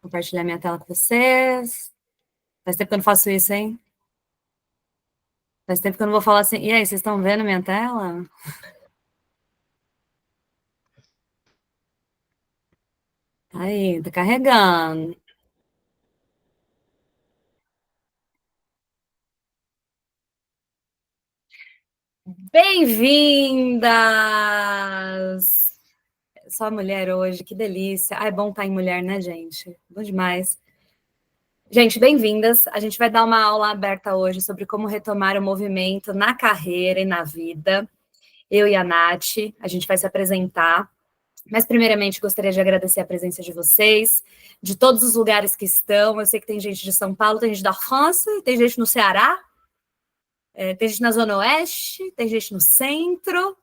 Compartilhar minha tela com vocês. Faz tempo que eu não faço isso, hein? Faz tempo que eu não vou falar assim. E aí, vocês estão vendo minha tela? Aí, tá carregando. Bem-vindas! Só mulher hoje, que delícia. Ah, é bom estar em mulher, né, gente? Bom demais. Gente, bem-vindas. A gente vai dar uma aula aberta hoje sobre como retomar o movimento na carreira e na vida. Eu e a Nath, a gente vai se apresentar. Mas, primeiramente, gostaria de agradecer a presença de vocês, de todos os lugares que estão. Eu sei que tem gente de São Paulo, tem gente da França, tem gente no Ceará, tem gente na Zona Oeste, tem gente no centro.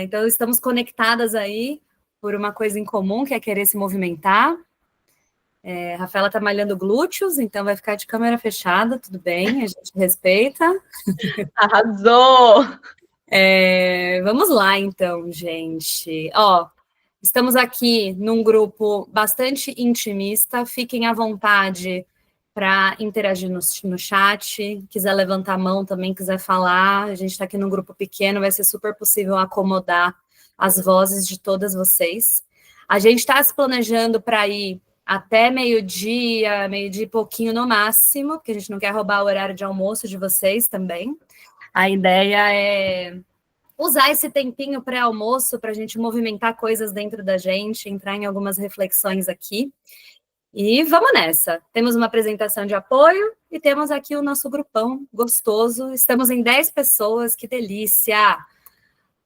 Então, estamos conectadas aí por uma coisa em comum, que é querer se movimentar. A Rafaela está malhando glúteos, então vai ficar de câmera fechada, tudo bem, a gente respeita. Arrasou! Vamos lá, então, gente. Estamos aqui num grupo bastante intimista. Fiquem à vontade para interagir no chat. Quiser levantar a mão também, quiser falar. A gente está aqui num grupo pequeno, vai ser super possível acomodar as vozes de todas vocês. A gente está se planejando para ir até meio-dia e pouquinho no máximo, porque a gente não quer roubar o horário de almoço de vocês também. A ideia é usar esse tempinho pré-almoço para a gente movimentar coisas dentro da gente, entrar em algumas reflexões aqui. E vamos nessa. Temos uma apresentação de apoio e temos aqui o nosso grupão gostoso. Estamos em 10 pessoas, que delícia!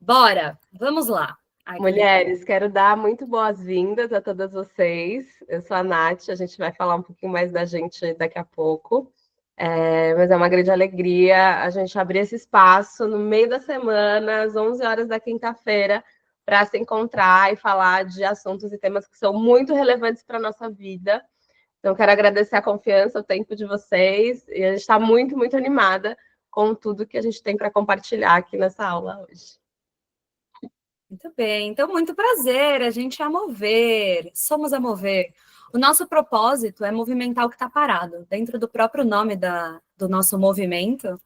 Bora, vamos lá. Aqui. Mulheres, quero dar muito boas-vindas a todas vocês. Eu sou a Nath, a gente vai falar um pouquinho mais da gente daqui a pouco. Mas é uma grande alegria a gente abrir esse espaço no meio da semana, às 11 horas da quinta-feira, para se encontrar e falar de assuntos e temas que são muito relevantes para a nossa vida. Então, quero agradecer a confiança, o tempo de vocês, e a gente está muito, muito animada com tudo que a gente tem para compartilhar aqui nessa aula hoje. Muito bem, então muito prazer, a gente é a Mover, somos a Mover. O nosso propósito é movimentar o que está parado. Dentro do próprio nome do nosso movimento,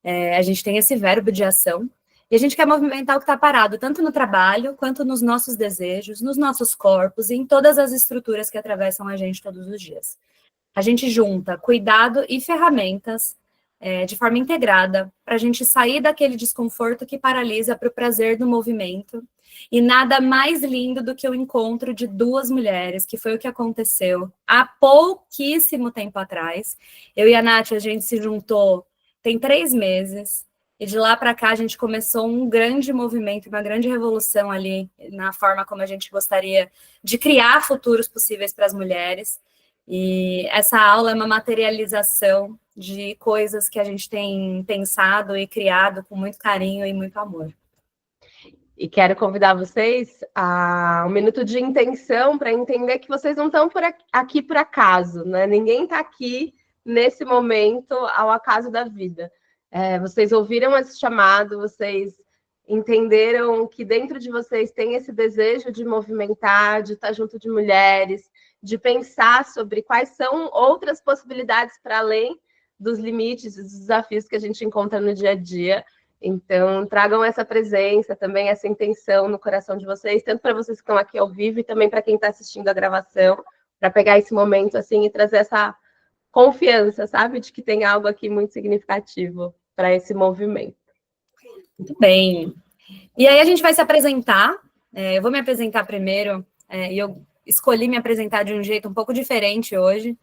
a gente tem esse verbo de ação, e a gente quer movimentar o que está parado, tanto no trabalho, quanto nos nossos desejos, nos nossos corpos, e em todas as estruturas que atravessam a gente todos os dias. A gente junta cuidado e ferramentas de forma integrada, para a gente sair daquele desconforto que paralisa para o prazer do movimento. E nada mais lindo do que o encontro de duas mulheres, que foi o que aconteceu há pouquíssimo tempo atrás. Eu e a Nath, a gente se juntou tem 3 meses, e de lá para cá a gente começou um grande movimento, uma grande revolução ali na forma como a gente gostaria de criar futuros possíveis para as mulheres. E essa aula é uma materialização de coisas que a gente tem pensado e criado com muito carinho e muito amor. E quero convidar vocês a um minuto de intenção para entender que vocês não estão aqui por acaso, né? Ninguém está aqui nesse momento ao acaso da vida. Vocês ouviram esse chamado, vocês entenderam que dentro de vocês tem esse desejo de movimentar, de estar junto de mulheres, de pensar sobre quais são outras possibilidades para além dos limites e dos desafios que a gente encontra no dia a dia. Então, tragam essa presença, também essa intenção no coração de vocês, tanto para vocês que estão aqui ao vivo e também para quem está assistindo a gravação, para pegar esse momento assim e trazer essa confiança, sabe, de que tem algo aqui muito significativo para esse movimento. Muito bem. E aí a gente vai se apresentar. Eu vou me apresentar primeiro, e eu escolhi me apresentar de um jeito um pouco diferente hoje.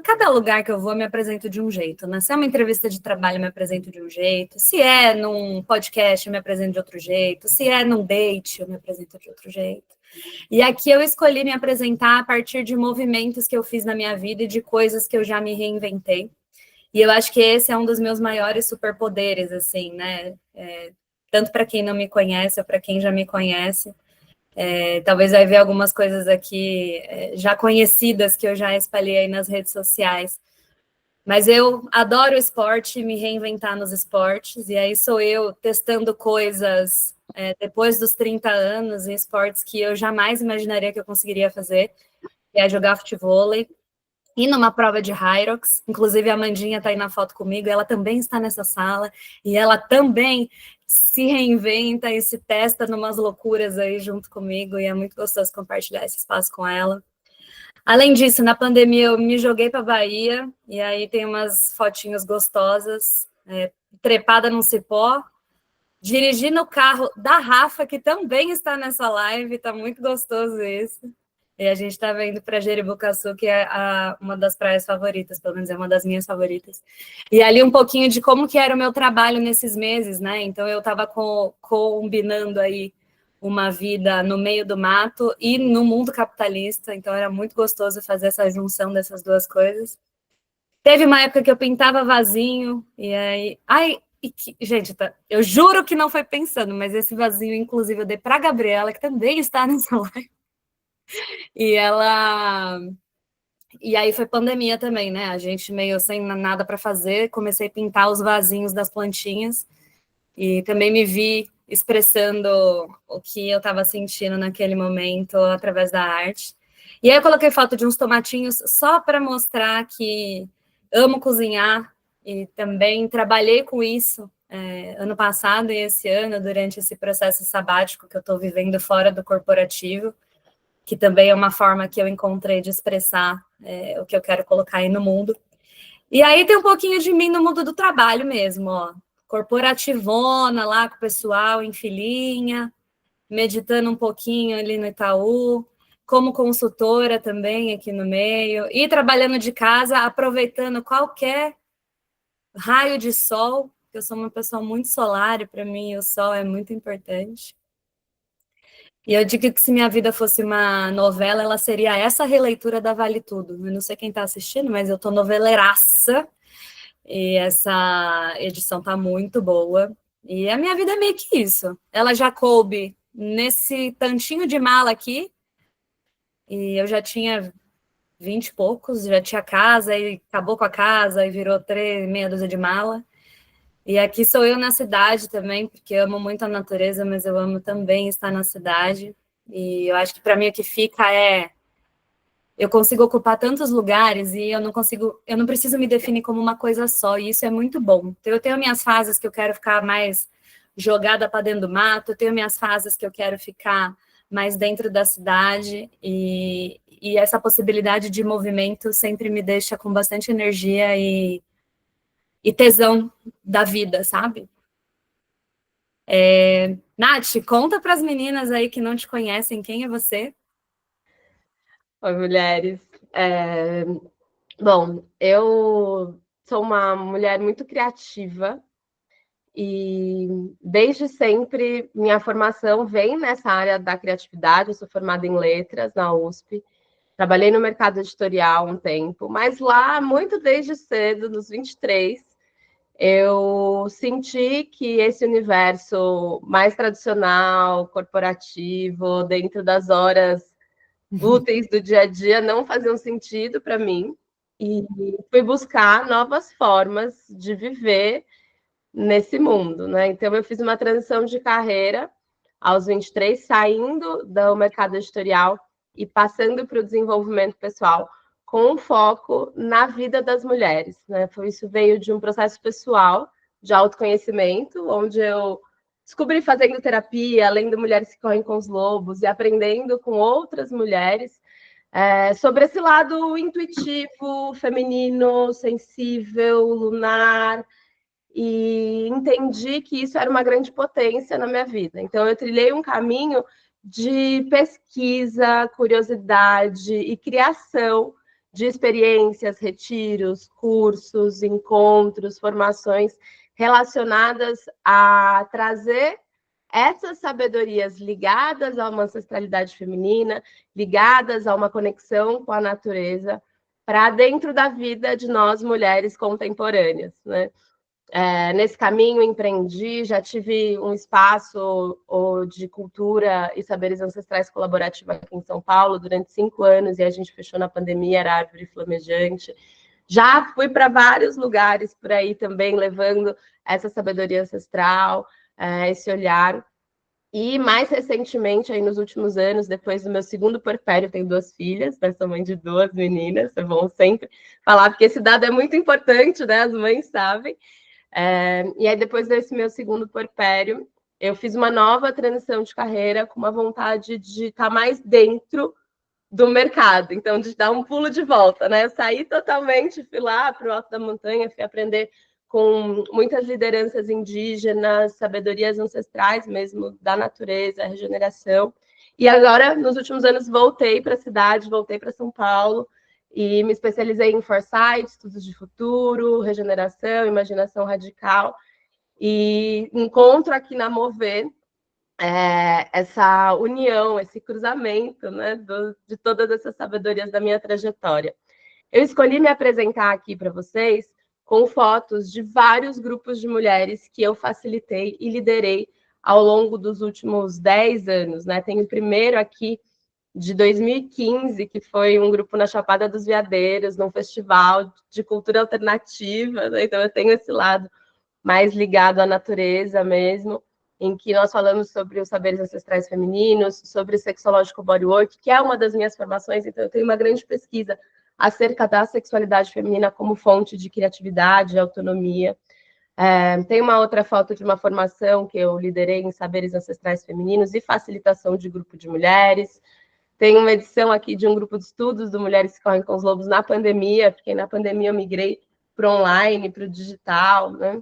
Cada lugar que eu vou, eu me apresento de um jeito, né? Se é uma entrevista de trabalho, eu me apresento de um jeito. Se é num podcast, eu me apresento de outro jeito. Se é num date, eu me apresento de outro jeito. E aqui eu escolhi me apresentar a partir de movimentos que eu fiz na minha vida e de coisas que eu já me reinventei. E eu acho que esse é um dos meus maiores superpoderes, assim, né? Tanto para quem não me conhece ou para quem já me conhece. Talvez vai ver algumas coisas aqui já conhecidas que eu já espalhei aí nas redes sociais. Mas eu adoro o esporte, me reinventar nos esportes, e aí sou eu testando coisas depois dos 30 anos em esportes que eu jamais imaginaria que eu conseguiria fazer. que é jogar futevôlei, e numa prova de Hyrox, inclusive a Amandinha está aí na foto comigo, ela também está nessa sala, e ela também se reinventa e se testa numas loucuras aí junto comigo, e é muito gostoso compartilhar esse espaço com ela. Além disso, na pandemia eu me joguei para a Bahia, e aí tem umas fotinhas gostosas, trepada num cipó, dirigindo o carro da Rafa, que também está nessa live, está muito gostoso isso. E a gente estava indo para Jeribucaçu, que é uma das praias favoritas, pelo menos é uma das minhas favoritas. E ali um pouquinho de como que era o meu trabalho nesses meses, né? Então eu estava combinando aí uma vida no meio do mato e no mundo capitalista, então era muito gostoso fazer essa junção dessas duas coisas. Teve uma época que eu pintava vasinho, e aí... gente, eu juro que não foi pensando, mas esse vasinho, inclusive, eu dei para a Gabriela, que também está nessa live. E ela... E aí foi pandemia também, né? A gente meio sem nada para fazer, comecei a pintar os vasinhos das plantinhas e também me vi expressando o que eu estava sentindo naquele momento através da arte. E aí eu coloquei foto de uns tomatinhos só para mostrar que amo cozinhar e também trabalhei com isso ano passado e esse ano, durante esse processo sabático que eu estou vivendo fora do corporativo, que também é uma forma que eu encontrei de expressar o que eu quero colocar aí no mundo. E aí tem um pouquinho de mim no mundo do trabalho mesmo, ó. Corporativona lá com o pessoal em filinha, meditando um pouquinho ali no Itaú, como consultora também aqui no meio, e trabalhando de casa, aproveitando qualquer raio de sol, porque eu sou uma pessoa muito solar e para mim o sol é muito importante. E eu digo que se minha vida fosse uma novela, ela seria essa releitura da Vale Tudo. Eu não sei quem está assistindo, mas eu estou noveleiraça. E essa edição está muito boa. E a minha vida é meio que isso. Ela já coube nesse tantinho de mala aqui. E eu já tinha 20 e poucos, já tinha casa, e acabou com a casa, e virou meia dúzia de mala. E aqui sou eu na cidade também, porque eu amo muito a natureza, mas eu amo também estar na cidade. E eu acho que para mim o que fica eu consigo ocupar tantos lugares e eu não preciso me definir como uma coisa só, e isso é muito bom. Então, eu tenho minhas fases que eu quero ficar mais jogada para dentro do mato, eu tenho minhas fases que eu quero ficar mais dentro da cidade, e essa possibilidade de movimento sempre me deixa com bastante energia e tesão da vida, sabe? Nath, conta para as meninas aí que não te conhecem, quem é você? Oi, mulheres. Bom, eu sou uma mulher muito criativa e desde sempre minha formação vem nessa área da criatividade. Eu sou formada em letras na USP, trabalhei no mercado editorial um tempo, mas lá, muito desde cedo, nos 23, eu senti que esse universo mais tradicional, corporativo, dentro das horas úteis do dia a dia, não faziam sentido para mim. E fui buscar novas formas de viver nesse mundo, né? Então, eu fiz uma transição de carreira aos 23, saindo do mercado editorial e passando para o desenvolvimento pessoal, com um foco na vida das mulheres, né? Isso veio de um processo pessoal de autoconhecimento, onde eu descobri fazendo terapia, lendo Mulheres que Correm com os Lobos e aprendendo com outras mulheres sobre esse lado intuitivo, feminino, sensível, lunar, e entendi que isso era uma grande potência na minha vida. Então, eu trilhei um caminho de pesquisa, curiosidade e criação de experiências, retiros, cursos, encontros, formações relacionadas a trazer essas sabedorias ligadas a uma ancestralidade feminina, ligadas a uma conexão com a natureza, para dentro da vida de nós, mulheres contemporâneas, né? Nesse caminho empreendi, já tive um espaço de cultura e saberes ancestrais colaborativo aqui em São Paulo durante 5 anos, e a gente fechou na pandemia, era Árvore Flamejante. Já fui para vários lugares por aí também, levando essa sabedoria ancestral, esse olhar. E mais recentemente, aí nos últimos anos, depois do meu segundo puerpério, eu tenho 2 filhas, mas sou mãe de 2 meninas, é bom sempre falar, porque esse dado é muito importante, né? As mães sabem. E aí, depois desse meu segundo puerpério, eu fiz uma nova transição de carreira com uma vontade de estar mais dentro do mercado, então de dar um pulo de volta, né? Eu saí totalmente, fui lá para o alto da montanha, fui aprender com muitas lideranças indígenas, sabedorias ancestrais mesmo da natureza, regeneração. E agora, nos últimos anos, voltei para a cidade, voltei para São Paulo e me especializei em foresight, estudos de futuro, regeneração, imaginação radical. E encontro aqui na Mover essa união, esse cruzamento, né, de todas essas sabedorias da minha trajetória. Eu escolhi me apresentar aqui para vocês com fotos de vários grupos de mulheres que eu facilitei e liderei ao longo dos últimos 10 anos. Né? Tem o primeiro aqui de 2015, que foi um grupo na Chapada dos Veadeiros, num festival de cultura alternativa. Né? Então, eu tenho esse lado mais ligado à natureza mesmo, em que nós falamos sobre os saberes ancestrais femininos, sobre o sexológico bodywork, que é uma das minhas formações, então eu tenho uma grande pesquisa acerca da sexualidade feminina como fonte de criatividade e autonomia. Tem uma outra foto de uma formação que eu liderei em saberes ancestrais femininos e facilitação de grupo de mulheres. Tem uma edição aqui de um grupo de estudos do Mulheres que Correm com os Lobos na pandemia, porque na pandemia eu migrei para o online, para o digital, né?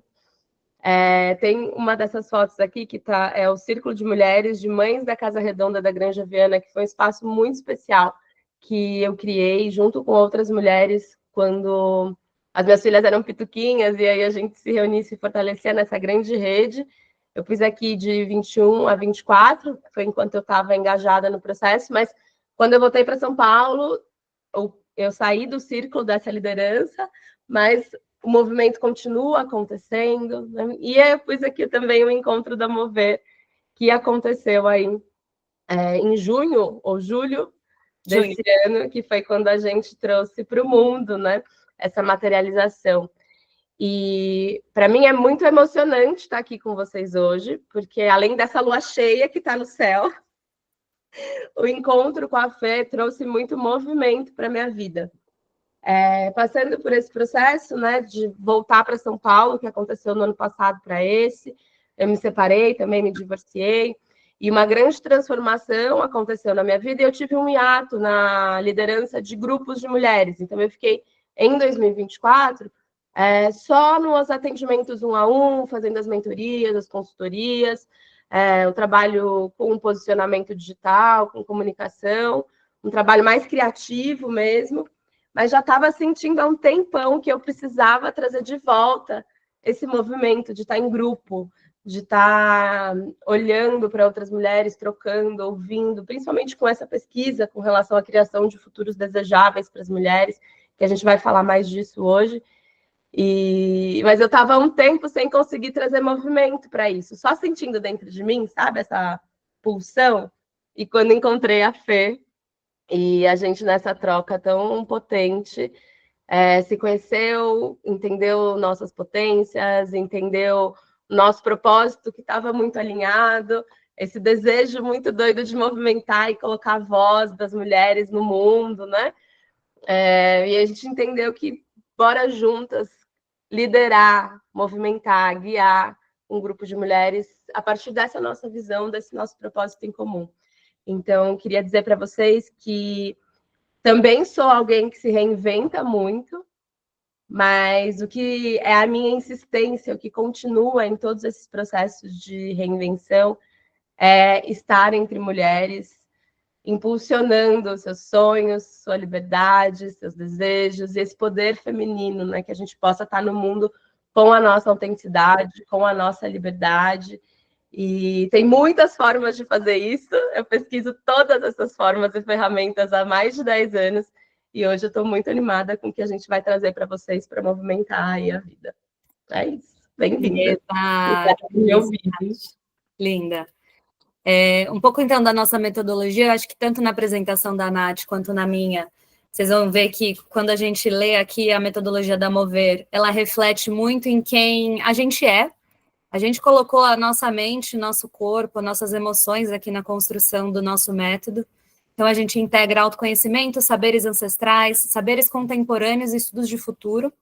Tem uma dessas fotos aqui que é o Círculo de Mulheres de Mães da Casa Redonda da Granja Viana, que foi um espaço muito especial que eu criei junto com outras mulheres quando as minhas filhas eram pituquinhas e aí a gente se reunia e se fortalecia nessa grande rede. Eu fiz aqui de 21 a 24, foi enquanto eu estava engajada no processo, mas quando eu voltei para São Paulo, eu saí do círculo dessa liderança, mas o movimento continua acontecendo, né? E eu pus aqui também o encontro da Mover, que aconteceu aí em junho ou julho desse ano, que foi quando a gente trouxe para o mundo, né, essa materialização. E para mim é muito emocionante estar aqui com vocês hoje, porque além dessa lua cheia que está no céu, o encontro com a Fê trouxe muito movimento para a minha vida. Passando por esse processo, né, de voltar para São Paulo, que aconteceu no ano passado para esse, eu me separei, também me divorciei, e uma grande transformação aconteceu na minha vida, e eu tive um hiato na liderança de grupos de mulheres. Então, eu fiquei, em 2024, só nos atendimentos 1 a 1, fazendo as mentorias, as consultorias, o trabalho com posicionamento digital, com comunicação, um trabalho mais criativo mesmo, mas já estava sentindo há um tempão que eu precisava trazer de volta esse movimento de estar em grupo, de estar olhando para outras mulheres, trocando, ouvindo, principalmente com essa pesquisa com relação à criação de futuros desejáveis para as mulheres, que a gente vai falar mais disso hoje. Mas eu estava há um tempo sem conseguir trazer movimento para isso, só sentindo dentro de mim, sabe, essa pulsão. E quando encontrei a Fê, e a gente, nessa troca tão potente, se conheceu, entendeu nossas potências, entendeu nosso propósito, que estava muito alinhado, esse desejo muito doido de movimentar e colocar a voz das mulheres no mundo, né? E a gente entendeu que bora juntas liderar, movimentar, guiar um grupo de mulheres a partir dessa nossa visão, desse nosso propósito em comum. Então, queria dizer para vocês que também sou alguém que se reinventa muito, mas o que é a minha insistência, o que continua em todos esses processos de reinvenção, é estar entre mulheres, impulsionando seus sonhos, sua liberdade, seus desejos, e esse poder feminino, né? Que a gente possa estar no mundo com a nossa autenticidade, com a nossa liberdade. E tem muitas formas de fazer isso. Eu pesquiso todas essas formas e ferramentas há mais de 10 anos. E hoje eu estou muito animada com o que a gente vai trazer para vocês para movimentar aí a vida. É isso. Bem-vinda. Linda. Um pouco, então, da nossa metodologia, eu acho que tanto na apresentação da Nath quanto na minha, vocês vão ver que quando a gente lê aqui a metodologia da Mover, ela reflete muito em quem a gente é, A gente colocou a nossa mente, nosso corpo, nossas emoções aqui na construção do nosso método. Então, a gente integra autoconhecimento, saberes ancestrais, saberes contemporâneos e estudos de futuro.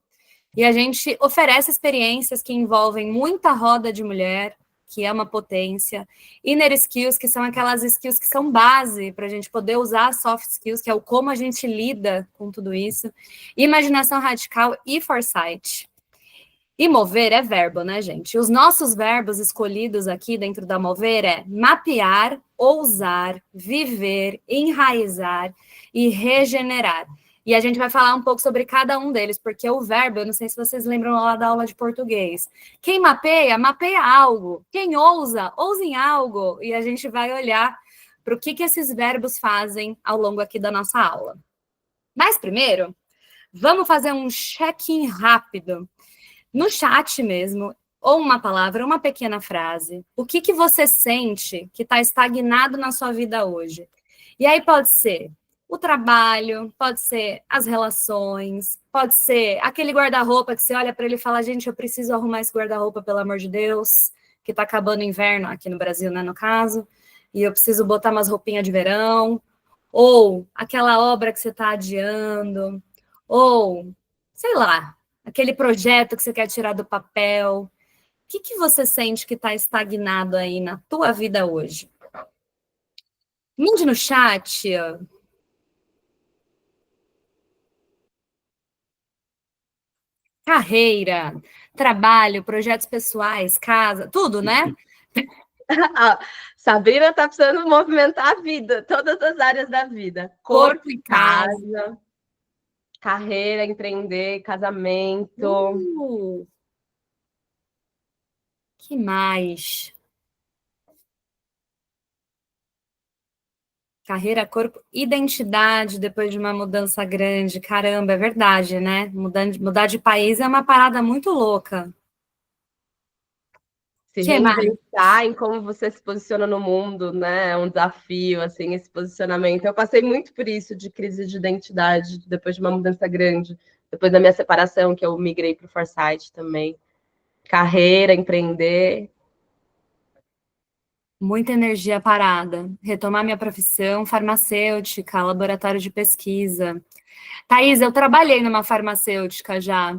E a gente oferece experiências que envolvem muita roda de mulher, que é uma potência, inner skills, que são aquelas skills que são base para a gente poder usar soft skills, que é o como a gente lida com tudo isso, imaginação radical e foresight. E mover é verbo, né, gente? Os nossos verbos escolhidos aqui dentro da mover é mapear, ousar, viver, enraizar e regenerar. E a gente vai falar um pouco sobre cada um deles, porque o verbo, eu não sei se vocês lembram lá da aula de português. Quem mapeia, mapeia algo. Quem ousa, ousa em algo. E a gente vai olhar para o que esses verbos fazem ao longo aqui da nossa aula. Mas primeiro, vamos fazer um check-in rápido. No chat mesmo, ou uma palavra, uma pequena frase. O que você sente que está estagnado na sua vida hoje? E aí pode ser o trabalho, pode ser as relações, pode ser aquele guarda-roupa que você olha para ele e fala, gente, eu preciso arrumar esse guarda-roupa, pelo amor de Deus, que está acabando o inverno, aqui no Brasil, né, no caso, e eu preciso botar umas roupinhas de verão, ou aquela obra que você está adiando, ou, sei lá, aquele projeto que você quer tirar do papel. O que você sente que está estagnado aí na tua vida hoje? Mande no chat. Carreira, trabalho, projetos pessoais, casa, tudo, né? A Sabrina está precisando movimentar a vida, todas as áreas da vida. Corpo e casa. Carreira, empreender, casamento. Que mais? Carreira, corpo, identidade depois de uma mudança grande. Caramba, é verdade, né? Mudar de país é uma parada muito louca. Se Que mais? reinventar em como você se posiciona no mundo, né? É um desafio, assim, esse posicionamento. Eu passei muito por isso, de crise de identidade, depois de uma mudança grande, depois da minha separação, que eu migrei para o Foresight também. Carreira, empreender. Muita energia parada. Retomar minha profissão, farmacêutica, laboratório de pesquisa. Thaís, eu trabalhei numa farmacêutica já,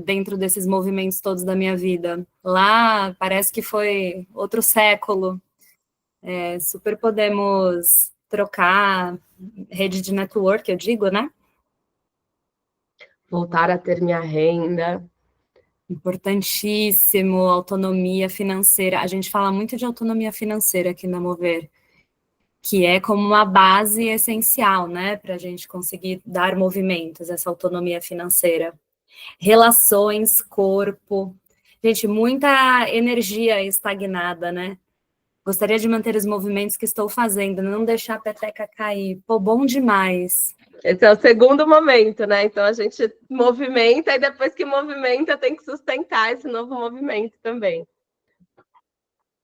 dentro desses movimentos todos da minha vida. Lá, parece que foi outro século. Super podemos trocar rede de network, eu digo, né? Voltar a ter minha renda. Importantíssimo, autonomia financeira. A gente fala muito de autonomia financeira aqui na Mover, que é como uma base essencial, né, para a gente conseguir dar movimentos, essa autonomia financeira. Relações, corpo. Gente, muita energia estagnada, né? Gostaria de manter os movimentos que estou fazendo, não deixar a peteca cair. Pô, bom demais. Esse é o segundo momento, né? Então a gente movimenta e depois que movimenta tem que sustentar esse novo movimento também.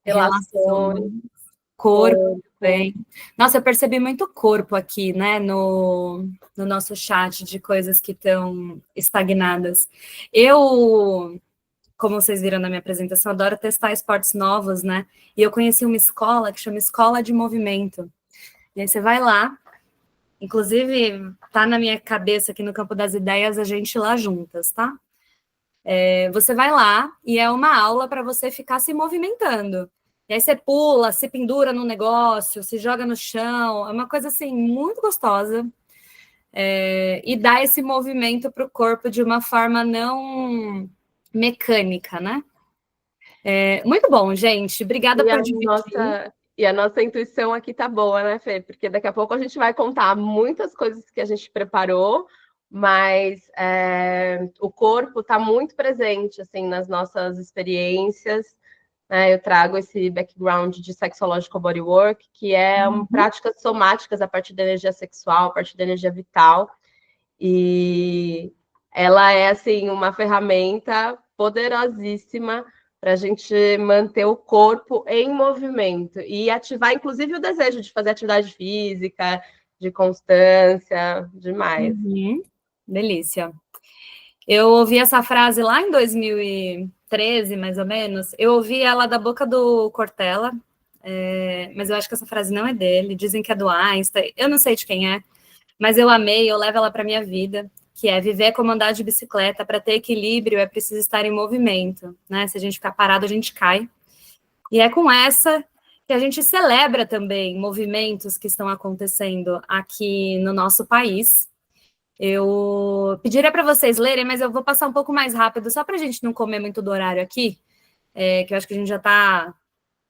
Relações, corpo também. Nossa, eu percebi muito corpo aqui, né, no nosso chat de coisas que estão estagnadas. Eu, como vocês viram na minha apresentação, adoro testar esportes novos, né? E eu conheci uma escola que chama Escola de Movimento. E aí você vai lá, inclusive tá na minha cabeça aqui no campo das ideias a gente ir lá juntas, tá? Você vai lá e é uma aula para você ficar se movimentando. E aí você pula, se pendura no negócio, se joga no chão, é uma coisa assim muito gostosa. E dá esse movimento para o corpo de uma forma não mecânica, né? Muito bom, gente. Obrigada por dividir. E a nossa intuição aqui tá boa, né, Fê? Porque daqui a pouco a gente vai contar muitas coisas que a gente preparou, mas o corpo está muito presente assim nas nossas experiências. Né? Eu trago esse background de sexological bodywork, que é práticas somáticas a partir da energia sexual, a partir da energia vital, e ela é assim uma ferramenta poderosíssima para a gente manter o corpo em movimento e ativar, inclusive, o desejo de fazer atividade física, de constância, demais. Delícia. Eu ouvi essa frase lá em 2013, mais ou menos. Eu ouvi ela da boca do Cortella, mas eu acho que essa frase não é dele. Dizem que é do Einstein. Eu não sei de quem é, mas eu amei, eu levo ela para minha vida, que é viver como andar de bicicleta. Para ter equilíbrio é preciso estar em movimento, né? Se a gente ficar parado, a gente cai. E é com essa que a gente celebra também movimentos que estão acontecendo aqui no nosso país. Eu pediria para vocês lerem, mas eu vou passar um pouco mais rápido, só para a gente não comer muito do horário aqui, que eu acho que a gente já está.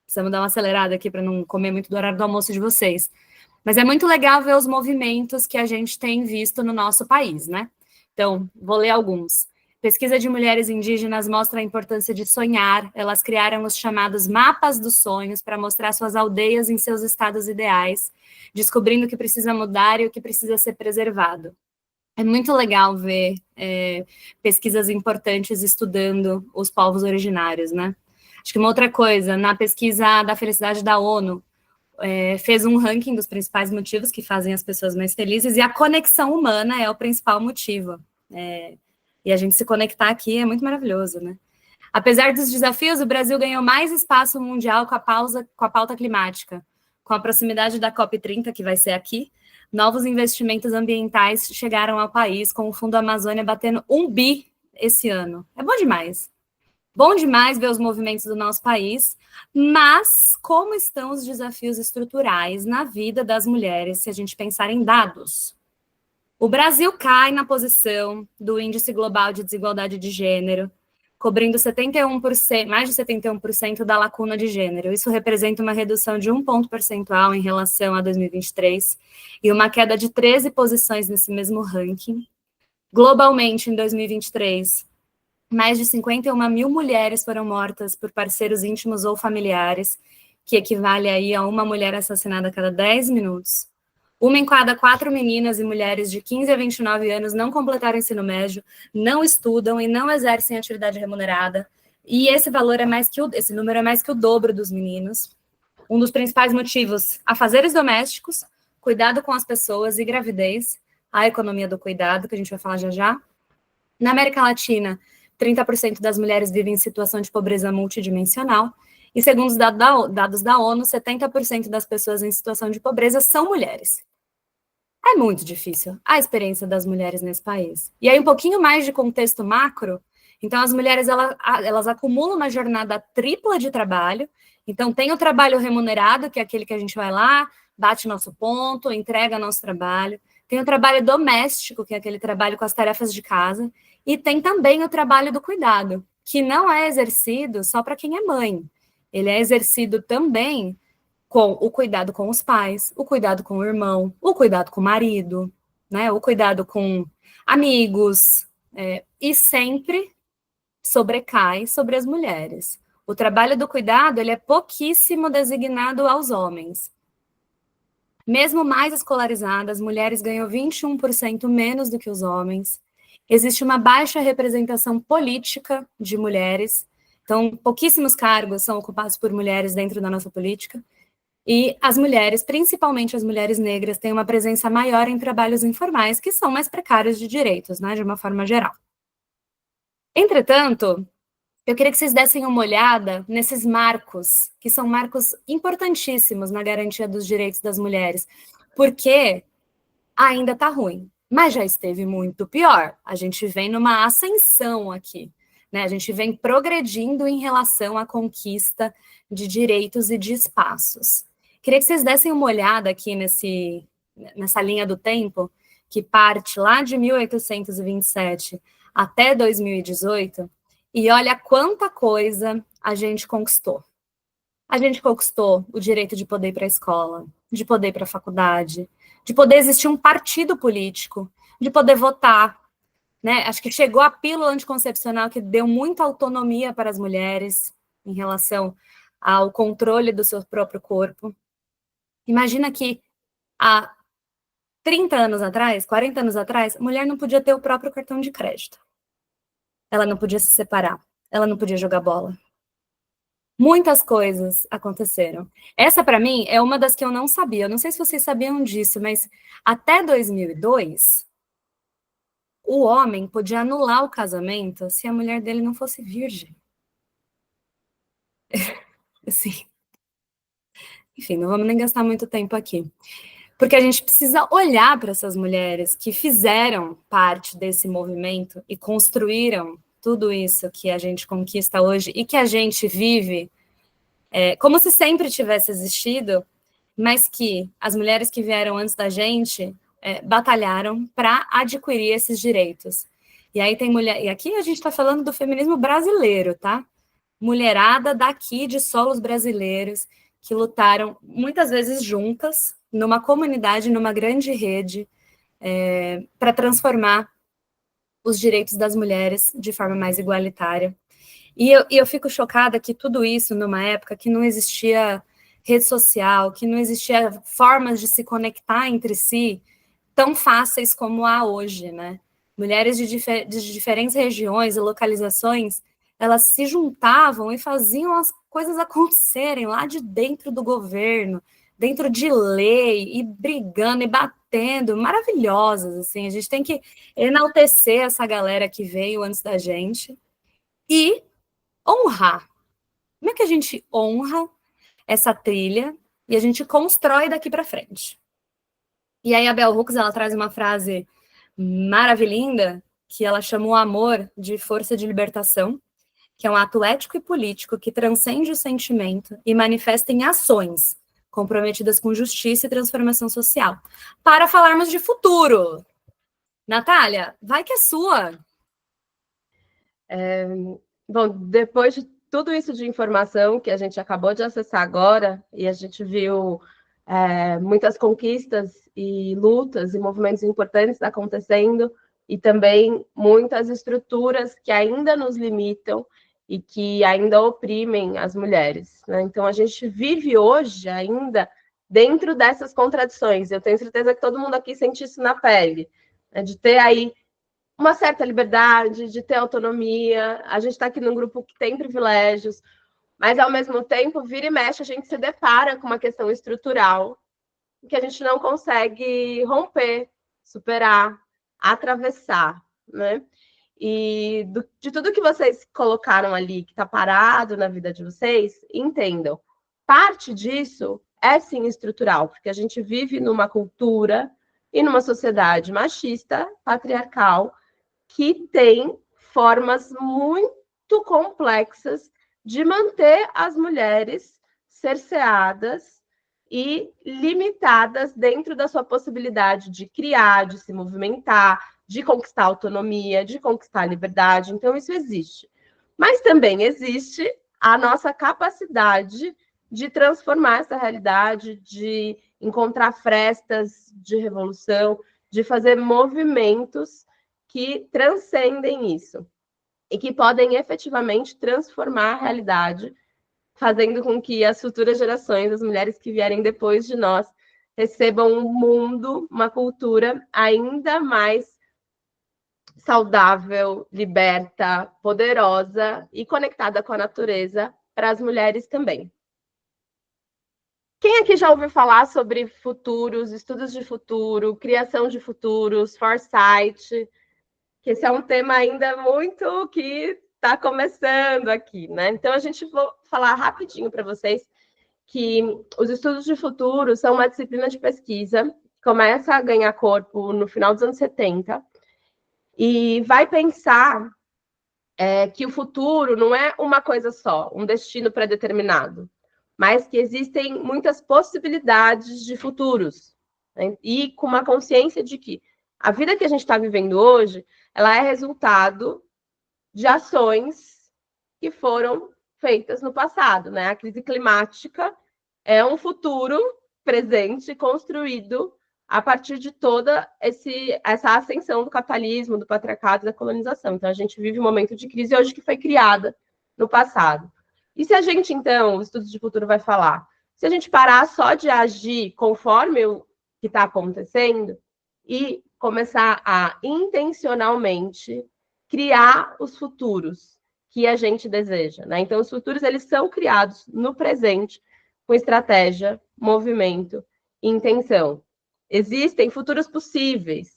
Precisamos dar uma acelerada aqui para não comer muito do horário do almoço de vocês. Mas é muito legal ver os movimentos que a gente tem visto no nosso país, né? Então, vou ler alguns. Pesquisa de mulheres indígenas mostra a importância de sonhar. Elas criaram os chamados mapas dos sonhos para mostrar suas aldeias em seus estados ideais, descobrindo o que precisa mudar e o que precisa ser preservado. É muito legal ver pesquisas importantes estudando os povos originários, né? Acho que uma outra coisa, na pesquisa da felicidade da ONU, fez um ranking dos principais motivos que fazem as pessoas mais felizes, e a conexão humana é o principal motivo. E a gente se conectar aqui é muito maravilhoso, né? Apesar dos desafios, o Brasil ganhou mais espaço mundial com a pauta climática. Com a proximidade da COP30, que vai ser aqui, novos investimentos ambientais chegaram ao país, com o Fundo Amazônia batendo 1 bi esse ano. É bom demais. Bom demais ver os movimentos do nosso país, mas como estão os desafios estruturais na vida das mulheres, se a gente pensar em dados? O Brasil cai na posição do Índice Global de Desigualdade de Gênero, cobrindo 71%, mais de 71% da lacuna de gênero. Isso representa uma redução de 1 ponto percentual em relação a 2023 e uma queda de 13 posições nesse mesmo ranking. Globalmente, em 2023, mais de 51 mil mulheres foram mortas por parceiros íntimos ou familiares, que equivale aí a uma mulher assassinada a cada 10 minutos. Uma em cada 4 meninas e mulheres de 15 a 29 anos não completaram o ensino médio, não estudam e não exercem atividade remunerada. E esse valor esse número é mais que o dobro dos meninos. Um dos principais motivos: afazeres domésticos, cuidado com as pessoas e gravidez, a economia do cuidado, que a gente vai falar já já. Na América Latina, 30% das mulheres vivem em situação de pobreza multidimensional. E segundo os dados da ONU, 70% das pessoas em situação de pobreza são mulheres. É muito difícil a experiência das mulheres nesse país. E aí, um pouquinho mais de contexto macro. Então, as mulheres, elas acumulam uma jornada tripla de trabalho. Então, tem o trabalho remunerado, que é aquele que a gente vai lá, bate nosso ponto, entrega nosso trabalho. Tem o trabalho doméstico, que é aquele trabalho com as tarefas de casa. E tem também o trabalho do cuidado, que não é exercido só para quem é mãe. Ele é exercido também com o cuidado com os pais, o cuidado com o irmão, o cuidado com o marido, né? O cuidado com amigos, e sempre sobrecai sobre as mulheres. O trabalho do cuidado, ele é pouquíssimo designado aos homens. Mesmo mais escolarizadas, mulheres ganham 21% menos do que os homens. Existe uma baixa representação política de mulheres, então pouquíssimos cargos são ocupados por mulheres dentro da nossa política. E as mulheres, principalmente as mulheres negras, têm uma presença maior em trabalhos informais, que são mais precários de direitos, né, de uma forma geral. Entretanto, eu queria que vocês dessem uma olhada nesses marcos, que são marcos importantíssimos na garantia dos direitos das mulheres, porque ainda está ruim, mas já esteve muito pior. A gente vem numa ascensão aqui, né? A gente vem progredindo em relação à conquista de direitos e de espaços. Queria que vocês dessem uma olhada aqui nessa linha do tempo, que parte lá de 1827 até 2018, e olha quanta coisa a gente conquistou. A gente conquistou o direito de poder ir para a escola, de poder ir para a faculdade, de poder existir um partido político, de poder votar, né? Acho que chegou a pílula anticoncepcional que deu muita autonomia para as mulheres em relação ao controle do seu próprio corpo. Imagina que há 30 anos atrás, 40 anos atrás, a mulher não podia ter o próprio cartão de crédito. Ela não podia se separar, ela não podia jogar bola. Muitas coisas aconteceram. Essa, para mim, é uma das que eu não sabia. Eu não sei se vocês sabiam disso, mas até 2002, o homem podia anular o casamento se a mulher dele não fosse virgem. Assim, enfim, não vamos nem gastar muito tempo aqui. Porque a gente precisa olhar para essas mulheres que fizeram parte desse movimento e construíram tudo isso que a gente conquista hoje e que a gente vive como se sempre tivesse existido, mas que as mulheres que vieram antes da gente batalharam para adquirir esses direitos. E aí tem mulher. E aqui a gente está falando do feminismo brasileiro, tá? Mulherada daqui de solos brasileiros que lutaram muitas vezes juntas numa comunidade, numa grande rede, para transformar os direitos das mulheres de forma mais igualitária. E eu fico chocada que tudo isso numa época que não existia rede social, que não existia formas de se conectar entre si tão fáceis como há hoje, né? Mulheres de diferentes regiões e localizações, elas se juntavam e faziam as coisas acontecerem lá de dentro do governo, dentro de lei, e brigando e batendo, maravilhosas, assim. A gente tem que enaltecer essa galera que veio antes da gente e honrar. Como é que a gente honra essa trilha e a gente constrói daqui para frente? E aí a Bell Hooks, ela traz uma frase maravilhosa que ela chama o amor de força de libertação, que é um ato ético e político que transcende o sentimento e manifesta em ações comprometidas com justiça e transformação social. Para falarmos de futuro. Natália, vai que é sua. Bom, depois de tudo isso de informação que a gente acabou de acessar agora, e a gente viu muitas conquistas e lutas e movimentos importantes acontecendo, e também muitas estruturas que ainda nos limitam e que ainda oprimem as mulheres, né? Então, a gente vive hoje ainda dentro dessas contradições. Eu tenho certeza que todo mundo aqui sente isso na pele, né? De ter aí uma certa liberdade, de ter autonomia. A gente está aqui num grupo que tem privilégios, mas, ao mesmo tempo, vira e mexe, a gente se depara com uma questão estrutural que a gente não consegue romper, superar, atravessar, né? E de tudo que vocês colocaram ali, que está parado na vida de vocês, entendam, parte disso é sim estrutural, porque a gente vive numa cultura e numa sociedade machista, patriarcal, que tem formas muito complexas de manter as mulheres cerceadas e limitadas dentro da sua possibilidade de criar, de se movimentar, de conquistar autonomia, de conquistar liberdade. Então, isso existe. Mas também existe a nossa capacidade de transformar essa realidade, de encontrar frestas de revolução, de fazer movimentos que transcendem isso e que podem efetivamente transformar a realidade, fazendo com que as futuras gerações, as mulheres que vierem depois de nós, recebam um mundo, uma cultura ainda mais saudável, liberta, poderosa e conectada com a natureza para as mulheres também. Quem aqui já ouviu falar sobre futuros, estudos de futuro, criação de futuros, foresight? Que esse é um tema ainda muito que está começando aqui, né? Então, a gente vou falar rapidinho para vocês que os estudos de futuro são uma disciplina de pesquisa que começa a ganhar corpo no final dos anos 70 e vai pensar que o futuro não é uma coisa só, um destino pré-determinado, mas que existem muitas possibilidades de futuros, né? E com uma consciência de que a vida que a gente está vivendo hoje, ela é resultado de ações que foram feitas no passado, né? A crise climática é um futuro presente construído a partir de toda essa ascensão do capitalismo, do patriarcado, da colonização. Então, a gente vive um momento de crise hoje que foi criada no passado. E se a gente, então, o estudo de futuro vai falar, se a gente parar só de agir conforme o que está acontecendo e começar a intencionalmente criar os futuros que a gente deseja, né? Então, os futuros, eles são criados no presente com estratégia, movimento e intenção. Existem futuros possíveis.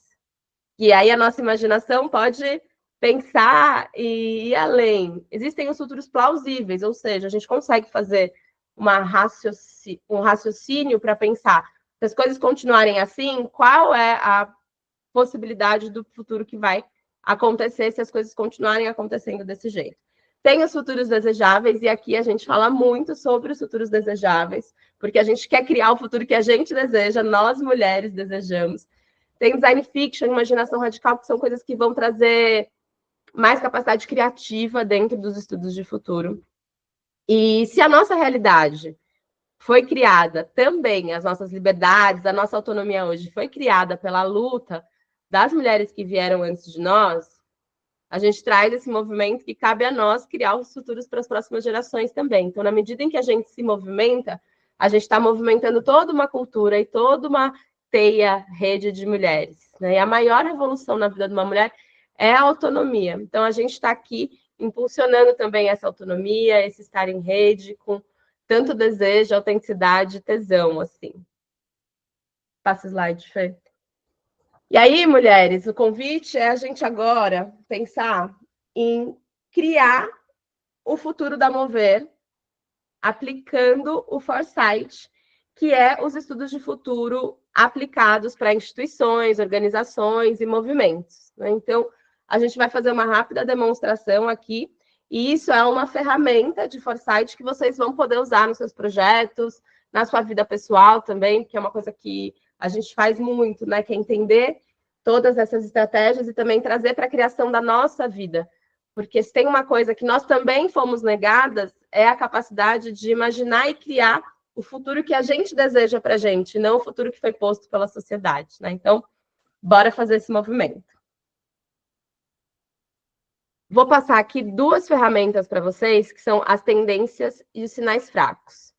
E aí a nossa imaginação pode pensar e ir além. Existem os futuros plausíveis, ou seja, a gente consegue fazer um raciocínio para pensar, se as coisas continuarem assim, qual é a possibilidade do futuro que vai acontecer se as coisas continuarem acontecendo desse jeito. Tem os futuros desejáveis, e aqui a gente fala muito sobre os futuros desejáveis, porque a gente quer criar o futuro que a gente deseja, nós mulheres desejamos. Tem design fiction, imaginação radical, que são coisas que vão trazer mais capacidade criativa dentro dos estudos de futuro. E se a nossa realidade foi criada também, as nossas liberdades, a nossa autonomia hoje foi criada pela luta das mulheres que vieram antes de nós, a gente traz esse movimento que cabe a nós criar os futuros para as próximas gerações também. Então, na medida em que a gente se movimenta, a gente está movimentando toda uma cultura e toda uma teia, rede de mulheres. Né? E a maior revolução na vida de uma mulher é a autonomia. Então, a gente está aqui impulsionando também essa autonomia, esse estar em rede, com tanto desejo, autenticidade, tesão, assim. Passa o slide, Fê. E aí, mulheres, o convite é a gente agora pensar em criar o futuro da Mover, aplicando o Foresight, que é os estudos de futuro aplicados para instituições, organizações e movimentos. Né? Então, a gente vai fazer uma rápida demonstração aqui, e isso é uma ferramenta de Foresight que vocês vão poder usar nos seus projetos, na sua vida pessoal também, que é uma coisa que a gente faz muito, né? Que é entender todas essas estratégias e também trazer para a criação da nossa vida. Porque se tem uma coisa que nós também fomos negadas, é a capacidade de imaginar e criar o futuro que a gente deseja para a gente, não o futuro que foi posto pela sociedade. Né? Então, bora fazer esse movimento. Vou passar aqui 2 ferramentas para vocês, que são as tendências e os sinais fracos.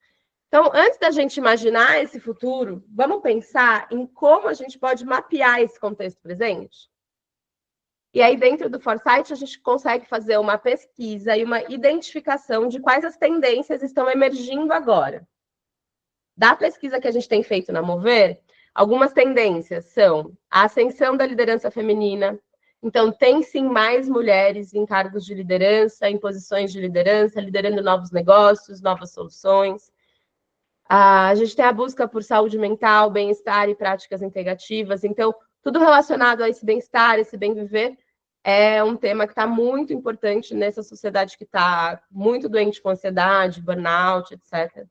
Então, antes da gente imaginar esse futuro, vamos pensar em como a gente pode mapear esse contexto presente? E aí, dentro do Foresight, a gente consegue fazer uma pesquisa e uma identificação de quais as tendências estão emergindo agora. Da pesquisa que a gente tem feito na Mover, algumas tendências são a ascensão da liderança feminina. Então, tem sim mais mulheres em cargos de liderança, em posições de liderança, liderando novos negócios, novas soluções. A gente tem a busca por saúde mental, bem-estar e práticas integrativas. Então, tudo relacionado a esse bem-estar, esse bem-viver, é um tema que está muito importante nessa sociedade que está muito doente com ansiedade, burnout, etc.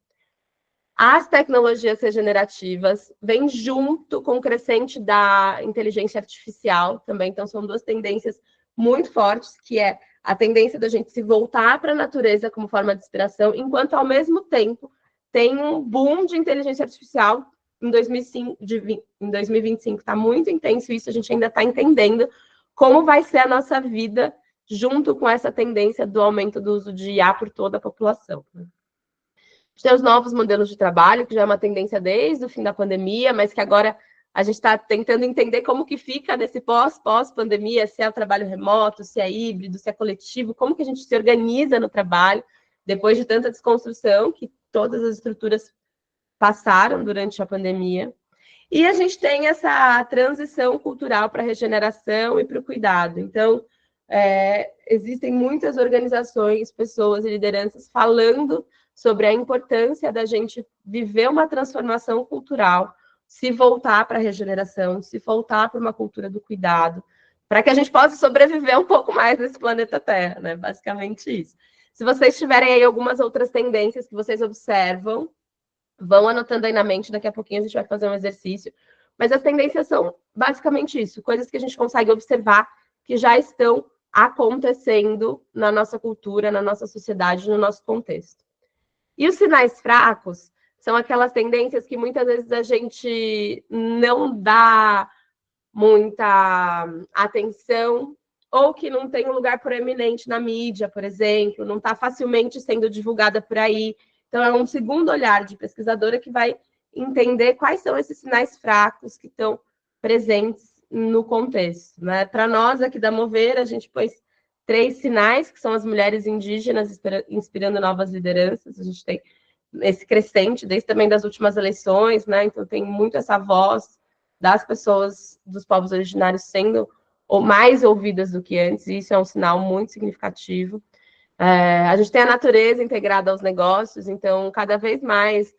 As tecnologias regenerativas vêm junto com o crescente da inteligência artificial também. Então, são 2 tendências muito fortes, que é a tendência da gente se voltar para a natureza como forma de inspiração, enquanto, ao mesmo tempo, tem um boom de inteligência artificial em 2025. Está muito intenso isso, a gente ainda está entendendo como vai ser a nossa vida junto com essa tendência do aumento do uso de IA por toda a população. A gente tem os novos modelos de trabalho, que já é uma tendência desde o fim da pandemia, mas que agora a gente está tentando entender como que fica nesse pós-pandemia, se é o trabalho remoto, se é híbrido, se é coletivo, como que a gente se organiza no trabalho, depois de tanta desconstrução que todas as estruturas passaram durante a pandemia. E a gente tem essa transição cultural para a regeneração e para o cuidado. Então, existem muitas organizações, pessoas e lideranças falando sobre a importância da gente viver uma transformação cultural, se voltar para a regeneração, se voltar para uma cultura do cuidado, para que a gente possa sobreviver um pouco mais nesse planeta Terra, né? Basicamente isso. Se vocês tiverem aí algumas outras tendências que vocês observam, vão anotando aí na mente, daqui a pouquinho a gente vai fazer um exercício. Mas as tendências são basicamente isso, coisas que a gente consegue observar que já estão acontecendo na nossa cultura, na nossa sociedade, no nosso contexto. E os sinais fracos são aquelas tendências que muitas vezes a gente não dá muita atenção ou que não tem um lugar proeminente na mídia, por exemplo, não está facilmente sendo divulgada por aí. Então, é um segundo olhar de pesquisadora que vai entender quais são esses sinais fracos que estão presentes no contexto. Né? Para nós, aqui da Mover, a gente pôs 3 sinais, que são as mulheres indígenas inspirando novas lideranças. A gente tem esse crescente, desde também das últimas eleições, né? Então, tem muito essa voz das pessoas, dos povos originários sendo ou mais ouvidas do que antes, e isso é um sinal muito significativo. A gente tem a natureza integrada aos negócios, então, cada vez mais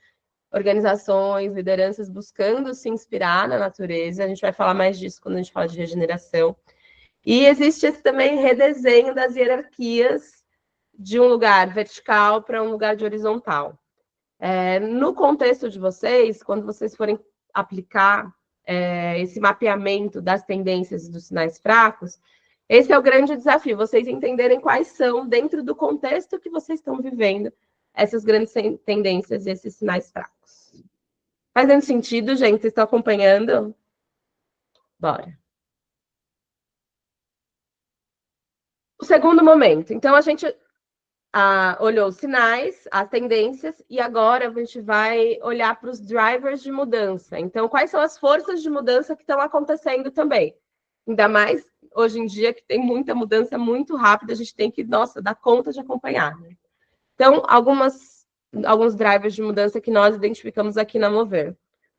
organizações, lideranças buscando se inspirar na natureza. A gente vai falar mais disso quando a gente fala de regeneração. E existe esse também redesenho das hierarquias de um lugar vertical para um lugar de horizontal. No contexto de vocês, quando vocês forem aplicar esse mapeamento das tendências e dos sinais fracos, esse é o grande desafio, vocês entenderem quais são, dentro do contexto que vocês estão vivendo, essas grandes tendências e esses sinais fracos. Fazendo sentido, gente? Vocês estão acompanhando? Bora. O segundo momento. Então, a gente olhou os sinais, as tendências, e agora a gente vai olhar para os drivers de mudança. Então, quais são as forças de mudança que estão acontecendo também? Ainda mais hoje em dia, que tem muita mudança muito rápida, a gente tem que, nossa, dar conta de acompanhar. Né? Então, alguns drivers de mudança que nós identificamos aqui na Mover.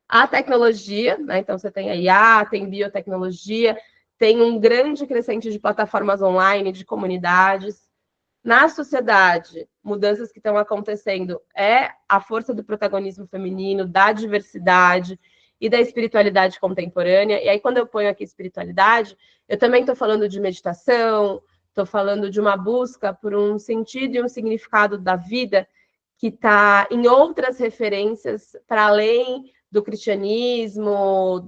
A tecnologia, né? Então você tem a IA, tem biotecnologia, tem um grande crescente de plataformas online, de comunidades. Na sociedade, mudanças que estão acontecendo é a força do protagonismo feminino, da diversidade e da espiritualidade contemporânea. E aí, quando eu ponho aqui espiritualidade, eu também estou falando de meditação, estou falando de uma busca por um sentido e um significado da vida que está em outras referências para além do cristianismo,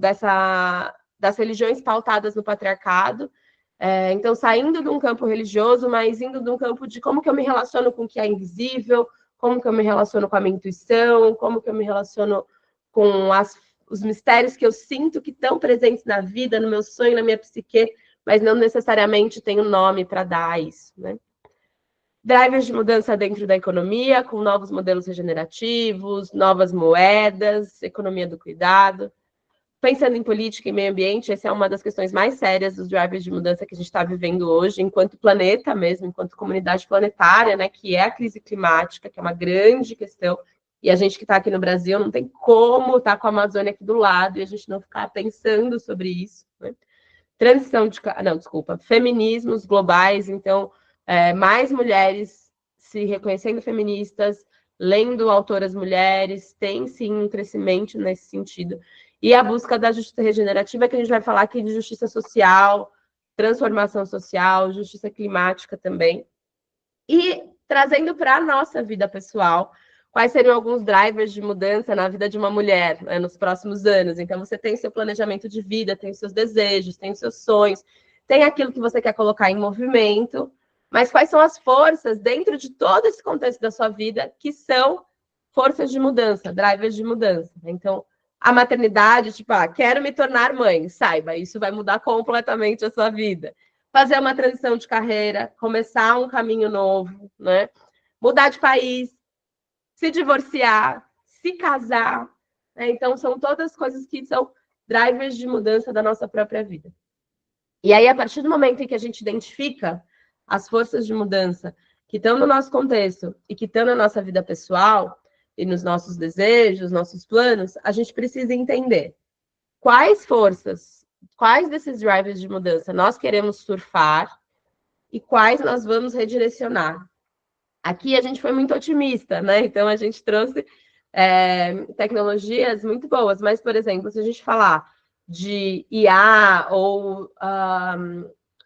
das religiões pautadas no patriarcado. Então, saindo de um campo religioso, mas indo de um campo de como que eu me relaciono com o que é invisível, como que eu me relaciono com a minha intuição, como que eu me relaciono com os mistérios que eu sinto que estão presentes na vida, no meu sonho, na minha psique, mas não necessariamente tenho nome para dar a isso, né? Drivers de mudança dentro da economia, com novos modelos regenerativos, novas moedas, economia do cuidado. Pensando em política e meio ambiente, essa é uma das questões mais sérias dos drivers de mudança que a gente está vivendo hoje, enquanto planeta mesmo, enquanto comunidade planetária, né, que é a crise climática, que é uma grande questão, e a gente que está aqui no Brasil não tem como estar com a Amazônia aqui do lado e a gente não ficar pensando sobre isso, né? Feminismos globais, então, mais mulheres se reconhecendo feministas, lendo autoras mulheres, tem sim um crescimento nesse sentido. E a busca da justiça regenerativa, que a gente vai falar aqui de justiça social, transformação social, justiça climática também. E trazendo para a nossa vida pessoal, quais seriam alguns drivers de mudança na vida de uma mulher, né, nos próximos anos. Então, você tem seu planejamento de vida, tem os seus desejos, tem os seus sonhos, tem aquilo que você quer colocar em movimento, mas quais são as forças dentro de todo esse contexto da sua vida que são forças de mudança, drivers de mudança. Então, a maternidade, tipo, quero me tornar mãe, saiba, isso vai mudar completamente a sua vida. Fazer uma transição de carreira, começar um caminho novo, né? Mudar de país, se divorciar, se casar. Né? Então, são todas coisas que são drivers de mudança da nossa própria vida. E aí, a partir do momento em que a gente identifica as forças de mudança que estão no nosso contexto e que estão na nossa vida pessoal e nos nossos desejos, nossos planos, a gente precisa entender quais forças, quais desses drivers de mudança nós queremos surfar e quais nós vamos redirecionar. Aqui a gente foi muito otimista, né? Então a gente trouxe tecnologias muito boas, mas, por exemplo, se a gente falar de IA ou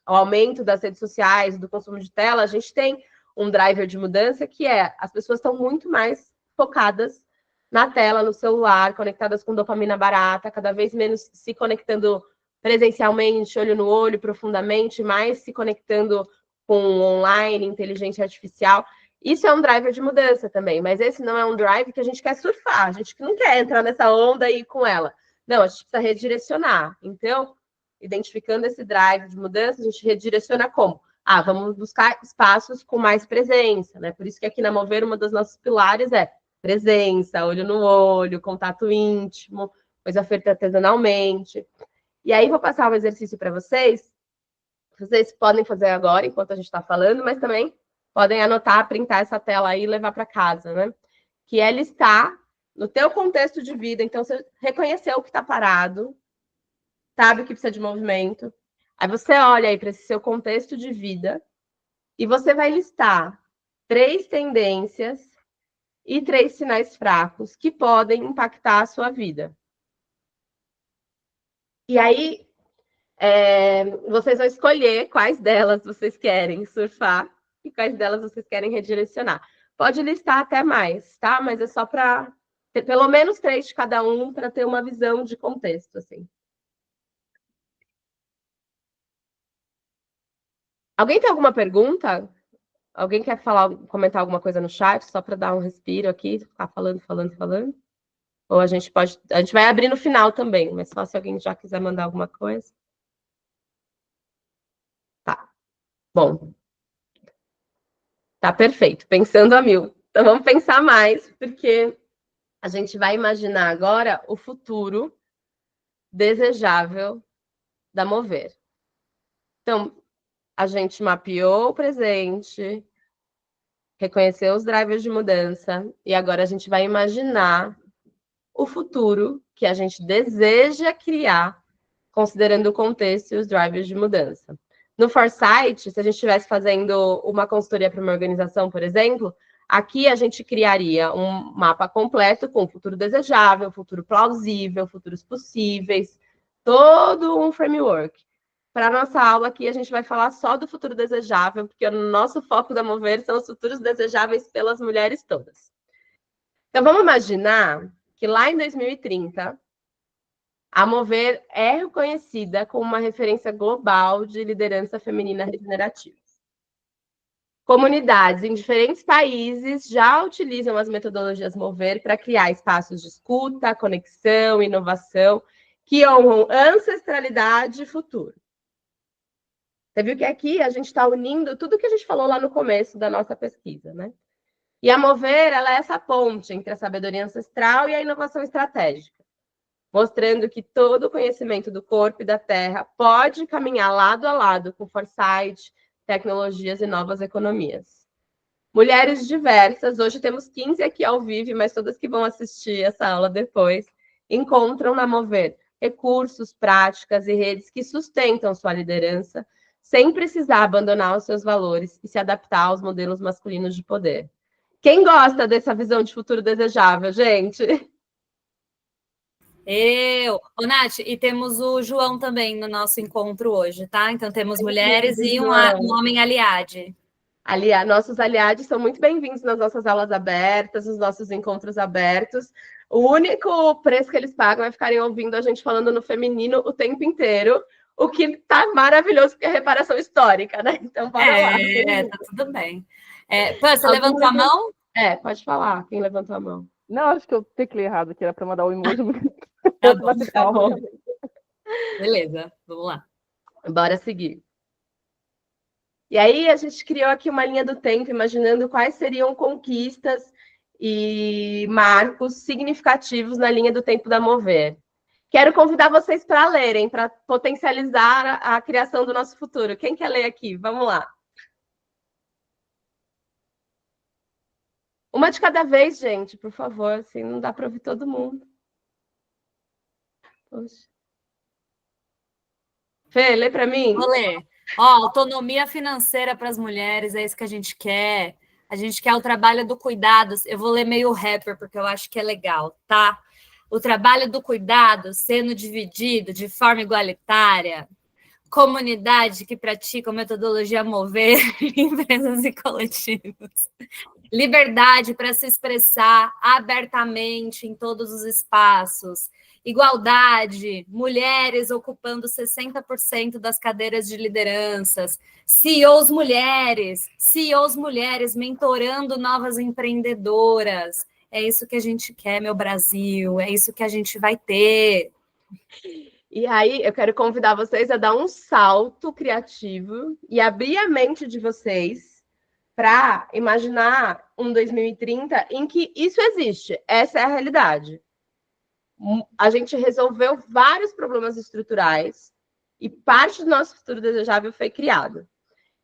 o aumento das redes sociais, do consumo de tela, a gente tem um driver de mudança que as pessoas estão muito mais focadas na tela, no celular, conectadas com dopamina barata, cada vez menos se conectando presencialmente, olho no olho, profundamente, mais se conectando com online, inteligência artificial. Isso é um driver de mudança também, mas esse não é um drive que a gente quer surfar, a gente não quer entrar nessa onda e ir com ela. Não, a gente precisa redirecionar. Então, identificando esse drive de mudança, a gente redireciona como? Vamos buscar espaços com mais presença, né? Por isso que aqui na Mover, uma das nossas pilares é presença, olho no olho, contato íntimo, coisa feita artesanalmente. E aí, vou passar um exercício para vocês. Vocês podem fazer agora, enquanto a gente está falando, mas também podem anotar, printar essa tela aí e levar para casa, né? Que é listar no teu contexto de vida. Então, você reconheceu o que está parado, sabe o que precisa de movimento. Aí você olha aí para esse seu contexto de vida e você vai listar 3 tendências e 3 sinais fracos que podem impactar a sua vida. E aí, vocês vão escolher quais delas vocês querem surfar e quais delas vocês querem redirecionar. Pode listar até mais, tá? Mas é só para ter pelo menos 3 de cada um para ter uma visão de contexto, assim. Alguém tem alguma pergunta? Alguém quer comentar alguma coisa no chat, só para dar um respiro aqui, ficar falando? Ou a gente vai abrir no final também, mas só se alguém já quiser mandar alguma coisa. Tá. Bom. Tá perfeito, pensando a mil. Então vamos pensar mais, porque a gente vai imaginar agora o futuro desejável da Mover. Então, a gente mapeou o presente, reconheceu os drivers de mudança, e agora a gente vai imaginar o futuro que a gente deseja criar, considerando o contexto e os drivers de mudança. No Foresight, se a gente estivesse fazendo uma consultoria para uma organização, por exemplo, aqui a gente criaria um mapa completo com o futuro desejável, futuro plausível, futuros possíveis, todo um framework. Para a nossa aula aqui, a gente vai falar só do futuro desejável, porque o nosso foco da Mover são os futuros desejáveis pelas mulheres todas. Então, vamos imaginar que lá em 2030, a Mover é reconhecida como uma referência global de liderança feminina regenerativa. Comunidades em diferentes países já utilizam as metodologias Mover para criar espaços de escuta, conexão, inovação, que honram ancestralidade e futuro. Você viu que aqui a gente está unindo tudo que a gente falou lá no começo da nossa pesquisa, né? E a Mover, ela é essa ponte entre a sabedoria ancestral e a inovação estratégica, mostrando que todo o conhecimento do corpo e da terra pode caminhar lado a lado com foresight, tecnologias e novas economias. Mulheres diversas, hoje temos 15 aqui ao vivo, mas todas que vão assistir essa aula depois, encontram na Mover recursos, práticas e redes que sustentam sua liderança, sem precisar abandonar os seus valores e se adaptar aos modelos masculinos de poder. Quem gosta dessa visão de futuro desejável, gente? Ô, Nath, e temos o João também no nosso encontro hoje, tá? Então temos mulheres e um homem aliade. Nossos aliados são muito bem-vindos nas nossas aulas abertas, nos nossos encontros abertos. O único preço que eles pagam é ficarem ouvindo a gente falando no feminino o tempo inteiro, o que tá maravilhoso, porque é reparação histórica, né? Então, bora lá. Tá tudo bem. Você levantou a mão? Pode falar, quem levantou a mão. Não, acho que eu teclei errado aqui, era para mandar o emoji. Tá bom. Beleza, vamos lá. Bora seguir. E aí a gente criou aqui uma linha do tempo, imaginando quais seriam conquistas e marcos significativos na linha do tempo da Mover. Quero convidar vocês para lerem, para potencializar a criação do nosso futuro. Quem quer ler aqui? Vamos lá. Uma de cada vez, gente, por favor, assim não dá para ouvir todo mundo. Poxa. Fê, lê para mim. Vou ler. Autonomia financeira para as mulheres, é isso que a gente quer. A gente quer o trabalho do cuidado. Eu vou ler meio rapper, porque eu acho que é legal, tá? O trabalho do cuidado sendo dividido de forma igualitária. Comunidade que pratica a metodologia Mover, empresas e coletivos. Liberdade para se expressar abertamente em todos os espaços. Igualdade, mulheres ocupando 60% das cadeiras de lideranças, CEOs mulheres mentorando novas empreendedoras. É isso que a gente quer, meu Brasil, é isso que a gente vai ter. E aí, eu quero convidar vocês a dar um salto criativo e abrir a mente de vocês para imaginar um 2030 em que isso existe, essa é a realidade. A gente resolveu vários problemas estruturais e parte do nosso futuro desejável foi criado.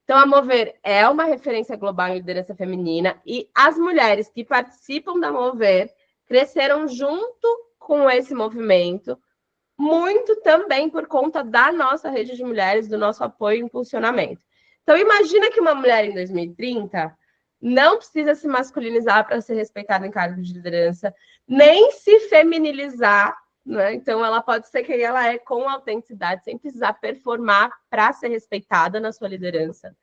Então, a Mover é uma referência global em liderança feminina e as mulheres que participam da Mover cresceram junto com esse movimento, muito também por conta da nossa rede de mulheres, do nosso apoio e impulsionamento. Então, imagina que uma mulher em 2030 não precisa se masculinizar para ser respeitada em cargos de liderança, nem se feminilizar, né? Então, ela pode ser quem ela é com autenticidade, sem precisar performar para ser respeitada na sua liderança.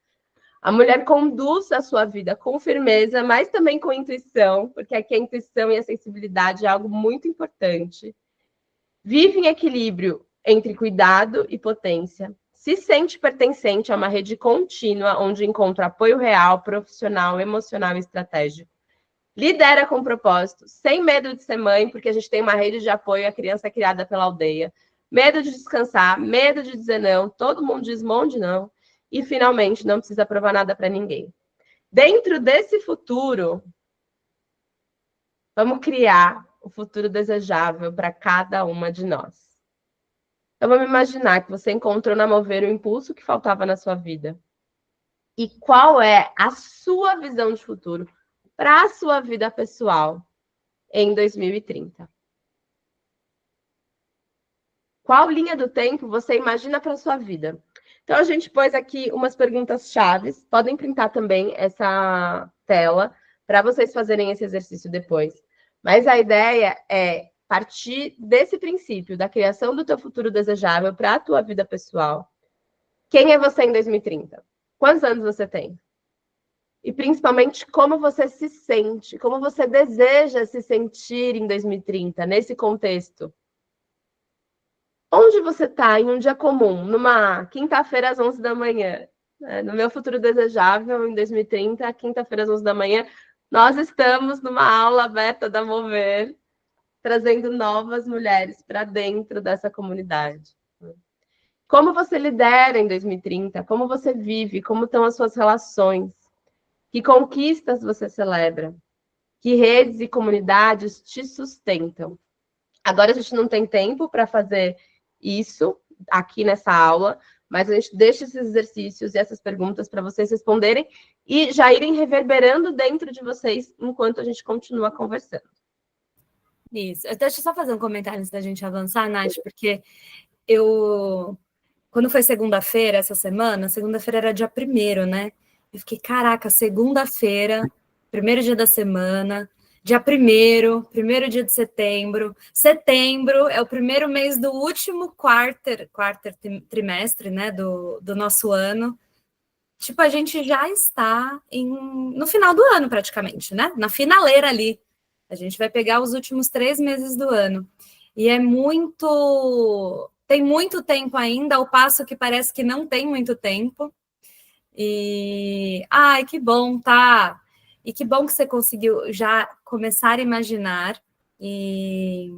A mulher conduz a sua vida com firmeza, mas também com intuição, porque aqui a intuição e a sensibilidade é algo muito importante. Vive em equilíbrio entre cuidado e potência. Se sente pertencente a uma rede contínua, onde encontra apoio real, profissional, emocional e estratégico. Lidera com propósito, sem medo de ser mãe, porque a gente tem uma rede de apoio à criança criada pela aldeia. Medo de descansar, medo de dizer não, todo mundo diz monte não. E, finalmente, não precisa provar nada para ninguém. Dentro desse futuro, vamos criar o futuro desejável para cada uma de nós. Então, vamos imaginar que você encontrou na Mover o impulso que faltava na sua vida. E qual é a sua visão de futuro para a sua vida pessoal em 2030? Qual linha do tempo você imagina para a sua vida? Então, a gente pôs aqui umas perguntas chaves. Podem printar também essa tela para vocês fazerem esse exercício depois. Mas a ideia é partir desse princípio, da criação do teu futuro desejável para a tua vida pessoal. Quem é você em 2030? Quantos anos você tem? E, principalmente, como você se sente, como você deseja se sentir em 2030, nesse contexto. Onde você está em um dia comum, numa quinta-feira às 11 da manhã? No meu futuro desejável, em 2030, quinta-feira às 11 da manhã, nós estamos numa aula aberta da Mover, trazendo novas mulheres para dentro dessa comunidade. Como você lidera em 2030? Como você vive? Como estão as suas relações? Que conquistas você celebra? Que redes e comunidades te sustentam? Agora a gente não tem tempo para fazer isso aqui nessa aula, mas a gente deixa esses exercícios e essas perguntas para vocês responderem e já irem reverberando dentro de vocês enquanto a gente continua conversando. Isso. Deixa eu só fazer um comentário antes da gente avançar, Nath, porque quando foi segunda-feira, essa semana, segunda-feira era dia 1º, né? Eu fiquei, caraca, segunda-feira, primeiro dia da semana, dia 1º, primeiro dia de setembro. Setembro é o primeiro mês do último trimestre, né, do nosso ano. Tipo, a gente já está no final do ano, praticamente, né? Na finaleira ali. A gente vai pegar os últimos 3 meses do ano. E tem muito tempo ainda, ao passo que parece que não tem muito tempo. E, ai, que bom, tá? E que bom que você conseguiu já começar a imaginar. E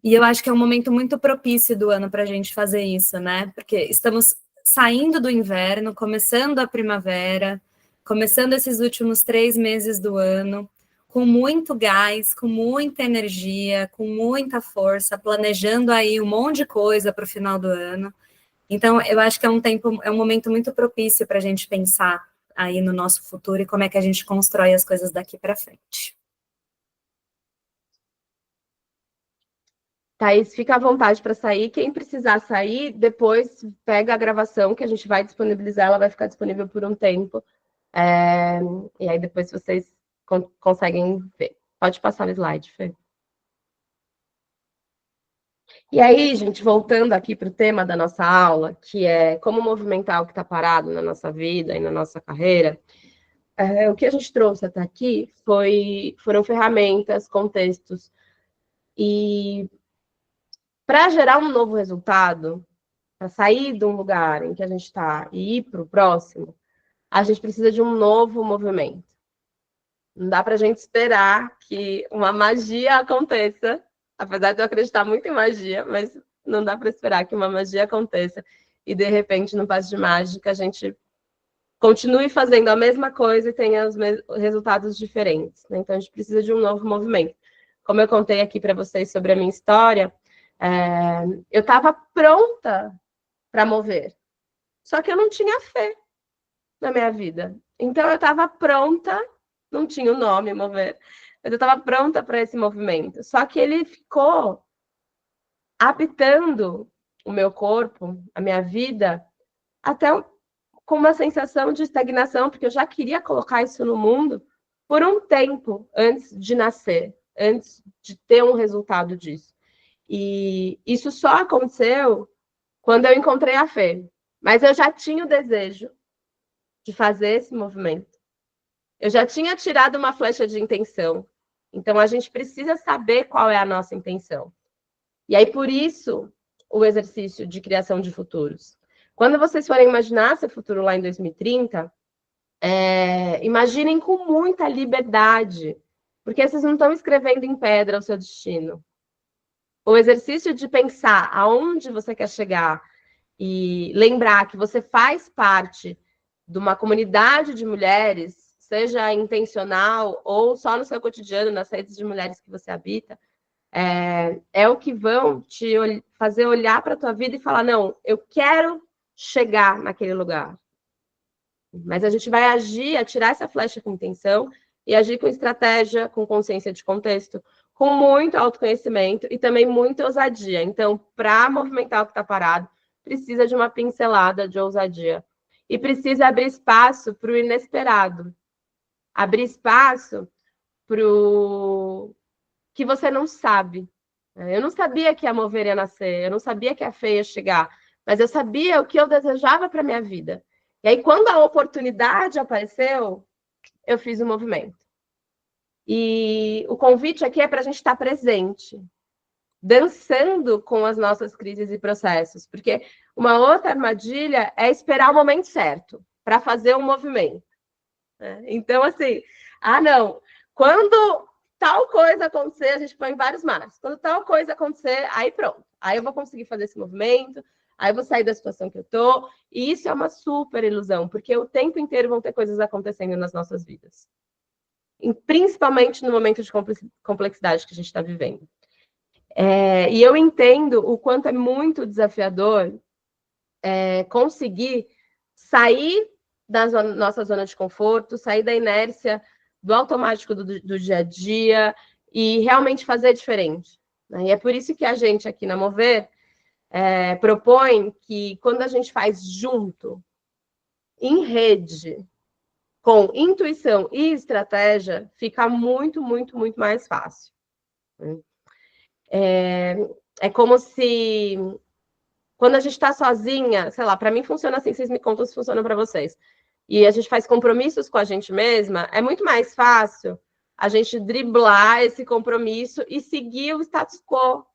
eu acho que é um momento muito propício do ano para a gente fazer isso, né? Porque estamos saindo do inverno, começando a primavera, começando esses últimos 3 meses do ano, com muito gás, com muita energia, com muita força, planejando aí um monte de coisa para o final do ano. Então, eu acho que é um momento muito propício para a gente pensar aí no nosso futuro e como é que a gente constrói as coisas daqui para frente. Thaís, fica à vontade para sair. Quem precisar sair, depois pega a gravação que a gente vai disponibilizar, ela vai ficar disponível por um tempo. E aí depois vocês conseguem ver. Pode passar o slide, Fê. E aí, gente, voltando aqui para o tema da nossa aula, que é como movimentar o que está parado na nossa vida e na nossa carreira, o que a gente trouxe até aqui foram ferramentas, contextos, e para gerar um novo resultado, para sair de um lugar em que a gente está e ir para o próximo, a gente precisa de um novo movimento. Não dá para a gente esperar que uma magia aconteça, apesar de eu acreditar muito em magia, mas não dá para esperar que uma magia aconteça e, de repente, no passe de mágica, a gente continue fazendo a mesma coisa e tenha os resultados diferentes, né? Então, a gente precisa de um novo movimento. Como eu contei aqui para vocês sobre a minha história, eu estava pronta para mover, só que eu não tinha fé na minha vida. Então, eu estava pronta, não tinha o nome, mover, mas eu estava pronta para esse movimento. Só que ele ficou habitando o meu corpo, a minha vida, até com uma sensação de estagnação, porque eu já queria colocar isso no mundo por um tempo antes de nascer, antes de ter um resultado disso. E isso só aconteceu quando eu encontrei a Fê. Mas eu já tinha o desejo de fazer esse movimento. Eu já tinha tirado uma flecha de intenção. Então, a gente precisa saber qual é a nossa intenção. E aí, por isso, o exercício de criação de futuros. Quando vocês forem imaginar seu futuro lá em 2030, imaginem com muita liberdade, porque vocês não estão escrevendo em pedra o seu destino. O exercício de pensar aonde você quer chegar e lembrar que você faz parte de uma comunidade de mulheres, seja intencional ou só no seu cotidiano, nas redes de mulheres que você habita, é o que vão te fazer olhar para a tua vida e falar, não, eu quero chegar naquele lugar. Mas a gente vai agir, atirar essa flecha com intenção e agir com estratégia, com consciência de contexto, com muito autoconhecimento e também muita ousadia. Então, para movimentar o que está parado, precisa de uma pincelada de ousadia. E precisa abrir espaço para o inesperado. Abrir espaço para o que você não sabe. Eu não sabia que a Mover ia nascer, eu não sabia que a Fê ia chegar, mas eu sabia o que eu desejava para a minha vida. E aí, quando a oportunidade apareceu, eu fiz o movimento. E o convite aqui é para a gente estar presente, dançando com as nossas crises e processos, porque uma outra armadilha é esperar o momento certo para fazer um movimento. Então, assim, não, quando tal coisa acontecer, a gente põe vários mas. Quando tal coisa acontecer, aí pronto. Aí eu vou conseguir fazer esse movimento, aí eu vou sair da situação que eu tô. E isso é uma super ilusão, porque o tempo inteiro vão ter coisas acontecendo nas nossas vidas. E principalmente no momento de complexidade que a gente está vivendo. E eu entendo o quanto é muito desafiador conseguir sair da nossa zona de conforto, sair da inércia do automático do dia a dia e realmente fazer diferente. E é por isso que a gente aqui na Mover propõe que quando a gente faz junto, em rede, com intuição e estratégia, fica muito, muito, muito mais fácil. É como se, quando a gente está sozinha, sei lá, para mim funciona assim, vocês me contam se funciona para vocês. E a gente faz compromissos com a gente mesma, é muito mais fácil a gente driblar esse compromisso e seguir o status quo,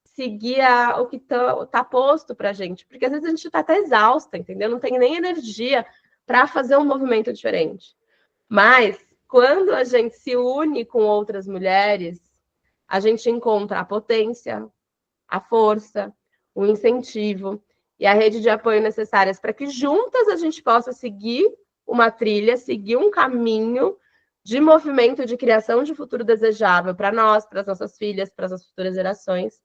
seguir o que tá posto para a gente. Porque às vezes a gente está até exausta, entendeu? Não tem nem energia para fazer um movimento diferente. Mas, quando a gente se une com outras mulheres, a gente encontra a potência, a força, o incentivo e a rede de apoio necessárias para que juntas a gente possa seguir uma trilha, seguir um caminho de movimento de criação de futuro desejável para nós, para as nossas filhas, para as futuras gerações,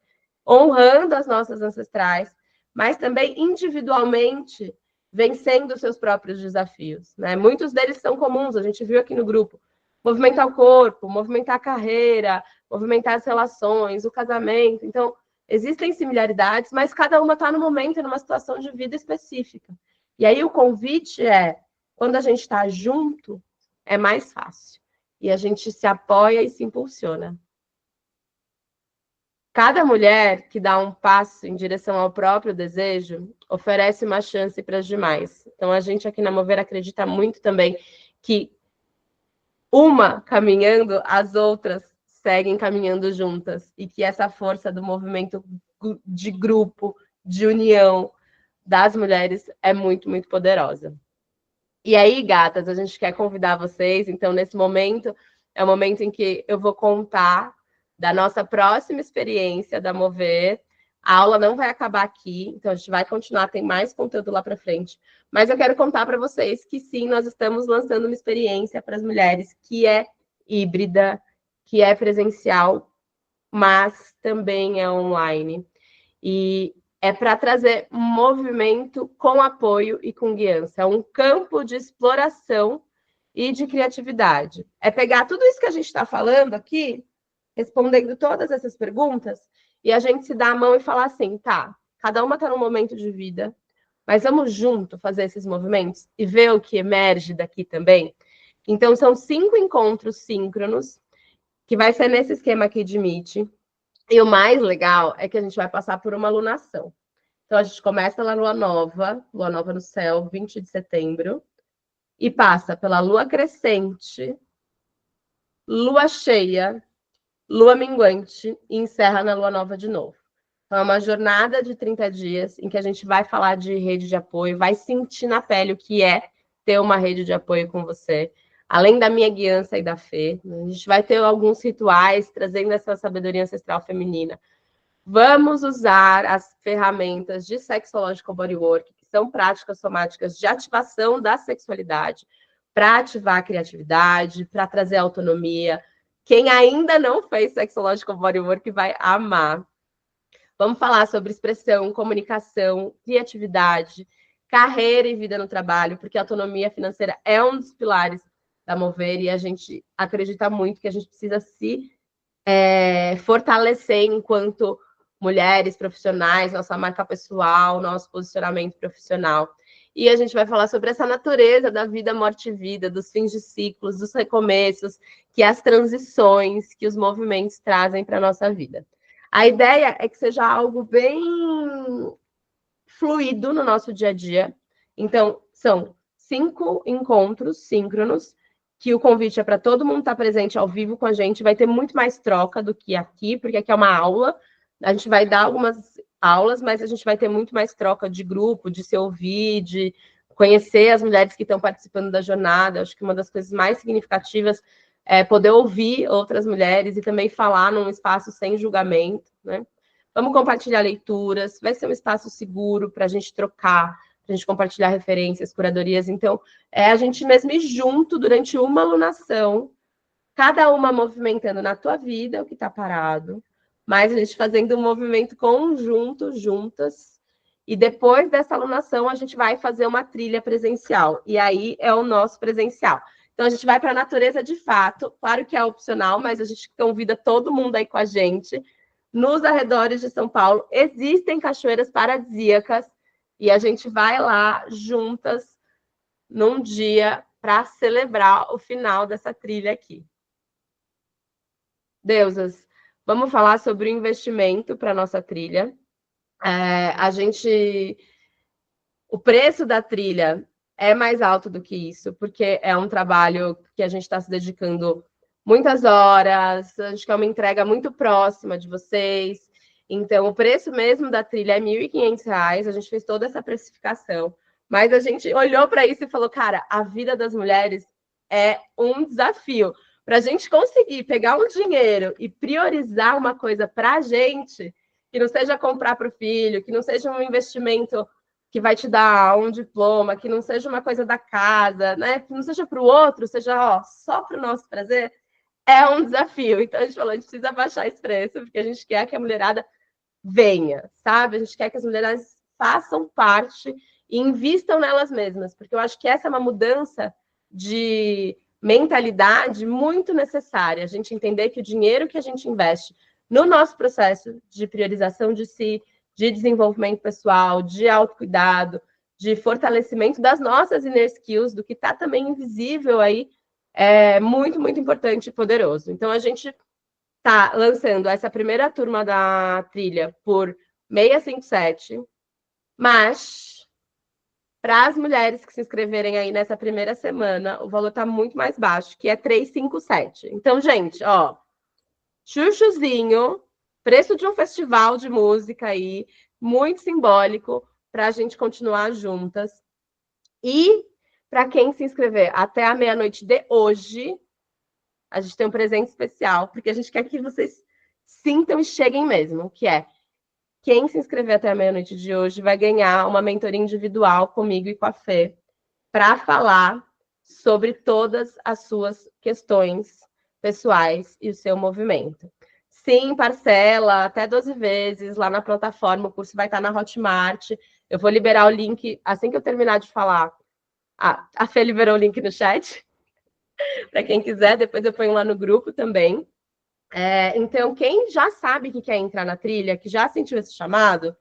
honrando as nossas ancestrais, mas também individualmente vencendo os seus próprios desafios. Muitos deles são comuns, a gente viu aqui no grupo. Movimentar o corpo, movimentar a carreira, movimentar as relações, o casamento. Então, existem similaridades, mas cada uma está no momento, numa situação de vida específica. E aí o convite quando a gente está junto, é mais fácil. E a gente se apoia e se impulsiona. Cada mulher que dá um passo em direção ao próprio desejo oferece uma chance para as demais. Então, a gente aqui na Mover acredita muito também que uma caminhando, as outras seguem caminhando juntas. E que essa força do movimento de grupo, de união das mulheres é muito, muito poderosa. E aí, gatas, a gente quer convidar vocês. Então, nesse momento, é o momento em que eu vou contar da nossa próxima experiência da Mover. A aula não vai acabar aqui, então a gente vai continuar, tem mais conteúdo lá para frente. Mas eu quero contar para vocês que sim, nós estamos lançando uma experiência para as mulheres que é híbrida, que é presencial, mas também é online. E é para trazer movimento com apoio e com guiança. É um campo de exploração e de criatividade. É pegar tudo isso que a gente está falando aqui, respondendo todas essas perguntas, e a gente se dá a mão e falar assim, tá, cada uma está num momento de vida, mas vamos junto fazer esses movimentos e ver o que emerge daqui também. Então, são 5 encontros síncronos, que vai ser nesse esquema aqui de Meet. E o mais legal é que a gente vai passar por uma lunação. Então, a gente começa na lua nova no céu, 20 de setembro, e passa pela lua crescente, lua cheia, lua minguante e encerra na lua nova de novo. Então, é uma jornada de 30 dias em que a gente vai falar de rede de apoio, vai sentir na pele o que é ter uma rede de apoio com você, além da minha guiança e da Fê. A gente vai ter alguns rituais trazendo essa sabedoria ancestral feminina. Vamos usar as ferramentas de Sexological Bodywork, que são práticas somáticas de ativação da sexualidade, para ativar a criatividade, para trazer autonomia. Quem ainda não fez Sexological Bodywork vai amar. Vamos falar sobre expressão, comunicação, criatividade, carreira e vida no trabalho, porque a autonomia financeira é um dos pilares da Mover e a gente acredita muito que a gente precisa se fortalecer enquanto mulheres profissionais, nossa marca pessoal, nosso posicionamento profissional. E a gente vai falar sobre essa natureza da vida, morte e vida, dos fins de ciclos, dos recomeços, que as transições, que os movimentos trazem para a nossa vida. A ideia é que seja algo bem fluido no nosso dia a dia. Então, são 5 encontros síncronos, que o convite é para todo mundo estar presente ao vivo com a gente. Vai ter muito mais troca do que aqui, porque aqui é uma aula. A gente vai dar algumas aulas, mas a gente vai ter muito mais troca de grupo, de se ouvir, de conhecer as mulheres que estão participando da jornada. Acho que uma das coisas mais significativas é poder ouvir outras mulheres e também falar num espaço sem julgamento, né? Vamos compartilhar leituras, vai ser um espaço seguro para a gente trocar, para a gente compartilhar referências, curadorias. Então, a gente mesmo ir junto durante uma alunação, cada uma movimentando na tua vida o que está parado, mas a gente fazendo um movimento conjunto, juntas, e depois dessa alunação a gente vai fazer uma trilha presencial, e aí é o nosso presencial. Então, a gente vai para a natureza de fato, claro que é opcional, mas a gente convida todo mundo aí com a gente. Nos arredores de São Paulo, existem cachoeiras paradisíacas, e a gente vai lá juntas num dia para celebrar o final dessa trilha aqui. Deusas, vamos falar sobre o investimento para a nossa trilha. O preço da trilha é mais alto do que isso, porque é um trabalho que a gente está se dedicando muitas horas, a gente quer uma entrega muito próxima de vocês. Então, o preço mesmo da trilha é R$ 1.500, a gente fez toda essa precificação. Mas a gente olhou para isso e falou, cara, a vida das mulheres é um desafio. Para a gente conseguir pegar um dinheiro e priorizar uma coisa para a gente, que não seja comprar para o filho, que não seja um investimento que vai te dar um diploma, que não seja uma coisa da casa, né? Que não seja para o outro, seja só para o nosso prazer, é um desafio. Então, a gente falou, a gente precisa baixar esse preço, porque a gente quer que a mulherada venha, sabe? A gente quer que as mulheres façam parte e invistam nelas mesmas, porque eu acho que essa é uma mudança de mentalidade muito necessária. A gente entender que o dinheiro que a gente investe no nosso processo de priorização de si, de desenvolvimento pessoal, de autocuidado, de fortalecimento das nossas inner skills, do que está também invisível aí, é muito, muito importante e poderoso. Então, a gente está lançando essa primeira turma da trilha por 657, mas para as mulheres que se inscreverem aí nessa primeira semana, o valor está muito mais baixo, que é 357. Então, gente, chuchuzinho, preço de um festival de música aí, muito simbólico para a gente continuar juntas. E para quem se inscrever até a meia-noite de hoje, a gente tem um presente especial, porque a gente quer que vocês sintam e cheguem mesmo, que é quem se inscrever até a meia-noite de hoje vai ganhar uma mentoria individual comigo e com a Fê para falar sobre todas as suas questões pessoais e o seu movimento. Sim, parcela até 12 vezes lá na plataforma, o curso vai estar na Hotmart. Eu vou liberar o link assim que eu terminar de falar. A Fê liberou o link no chat para quem quiser, depois eu ponho lá no grupo também. Então, quem já sabe que quer entrar na trilha, que já sentiu esse chamado,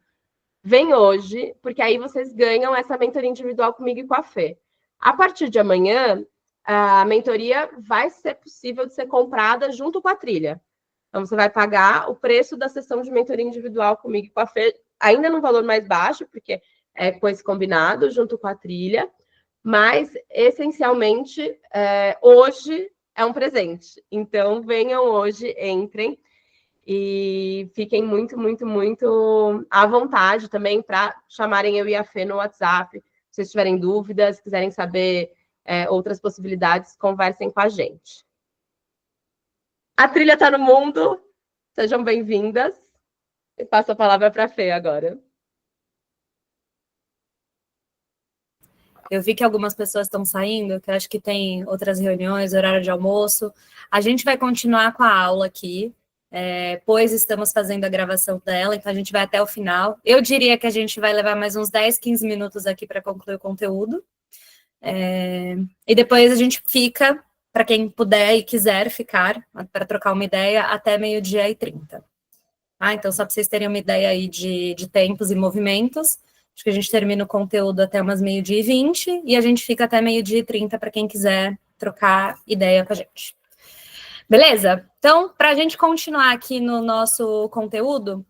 vem hoje, porque aí vocês ganham essa mentoria individual comigo e com a Fê. A partir de amanhã, a mentoria vai ser possível de ser comprada junto com a trilha. Então, você vai pagar o preço da sessão de mentoria individual comigo e com a Fê, ainda num valor mais baixo, porque é com esse combinado, junto com a trilha, mas, essencialmente, hoje é um presente. Então, venham hoje, entrem e fiquem muito, muito, muito à vontade também para chamarem eu e a Fê no WhatsApp. Se vocês tiverem dúvidas, quiserem saber outras possibilidades, conversem com a gente. A trilha está no mundo, sejam bem-vindas. Eu passo a palavra para a Fê agora. Eu vi que algumas pessoas estão saindo, que eu acho que tem outras reuniões, horário de almoço. A gente vai continuar com a aula aqui, pois estamos fazendo a gravação dela, então a gente vai até o final. Eu diria que a gente vai levar mais uns 10, 15 minutos aqui para concluir o conteúdo. E depois a gente fica, para quem puder e quiser ficar, para trocar uma ideia, até 12h30. Então, só para vocês terem uma ideia aí de tempos e movimentos, acho que a gente termina o conteúdo até umas 12h20 e a gente fica até 12h30 para quem quiser trocar ideia com a gente. Beleza? Então, para a gente continuar aqui no nosso conteúdo,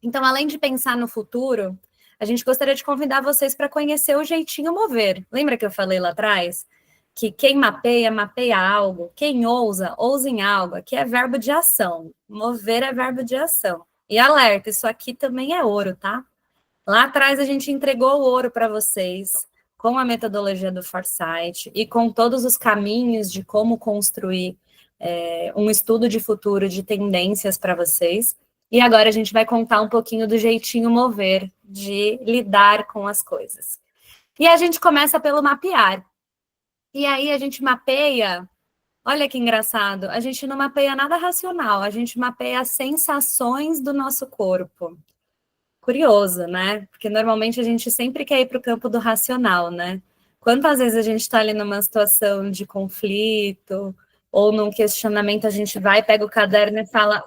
então, além de pensar no futuro, a gente gostaria de convidar vocês para conhecer o Jeitinho Mover. Lembra que eu falei lá atrás? Que quem mapeia, mapeia algo. Quem ousa, ousa em algo. Aqui é verbo de ação. Mover é verbo de ação. E alerta, isso aqui também é ouro, tá? Lá atrás a gente entregou o ouro para vocês, com a metodologia do Foresight e com todos os caminhos de como construir um estudo de futuro de tendências para vocês. E agora a gente vai contar um pouquinho do jeitinho mover, de lidar com as coisas. E a gente começa pelo mapear. E aí a gente mapeia, olha que engraçado, a gente não mapeia nada racional, a gente mapeia as sensações do nosso corpo. Curioso, né? Porque normalmente a gente sempre quer ir para o campo do racional, né? Quantas vezes a gente está ali numa situação de conflito ou num questionamento, a gente vai, pega o caderno e fala,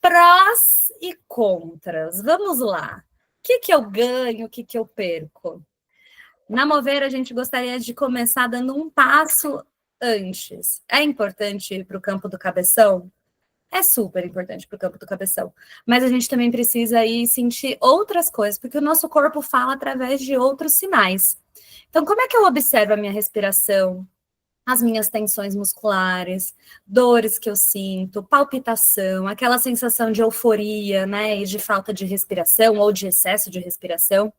prós e contras, vamos lá. O que eu ganho, o que eu perco? Na Mover, a gente gostaria de começar dando um passo antes. É importante ir para o campo do cabeção? É super importante para o campo do cabeção. Mas a gente também precisa ir sentir outras coisas, porque o nosso corpo fala através de outros sinais. Então, como é que eu observo a minha respiração, as minhas tensões musculares, dores que eu sinto, palpitação, aquela sensação de euforia, né, e de falta de respiração ou de excesso de respiração.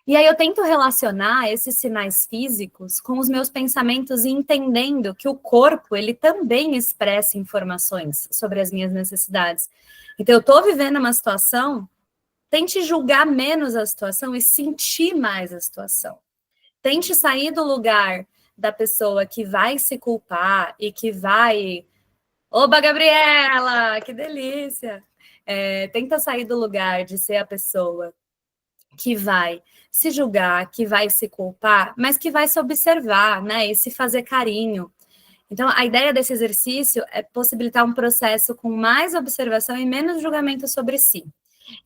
E aí eu tento relacionar esses sinais físicos com os meus pensamentos e entendendo que o corpo, ele também expressa informações sobre as minhas necessidades. Então, eu estou vivendo uma situação, tente julgar menos a situação e sentir mais a situação. Tente sair do lugar da pessoa que vai se culpar e que vai... Oba, Gabriela, que delícia! Tenta sair do lugar de ser a pessoa que vai se julgar, que vai se culpar, mas que vai se observar, né, e se fazer carinho. Então, a ideia desse exercício é possibilitar um processo com mais observação e menos julgamento sobre si.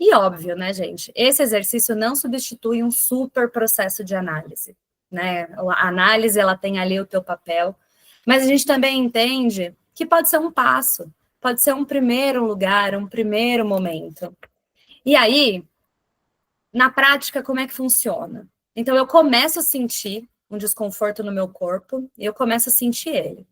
E óbvio, né, gente, esse exercício não substitui um super processo de análise, né? A análise, ela tem ali o teu papel, mas a gente também entende que pode ser um passo, pode ser um primeiro lugar, um primeiro momento. E aí, na prática, como é que funciona? Então, eu começo a sentir um desconforto no meu corpo e eu começo a sentir ele.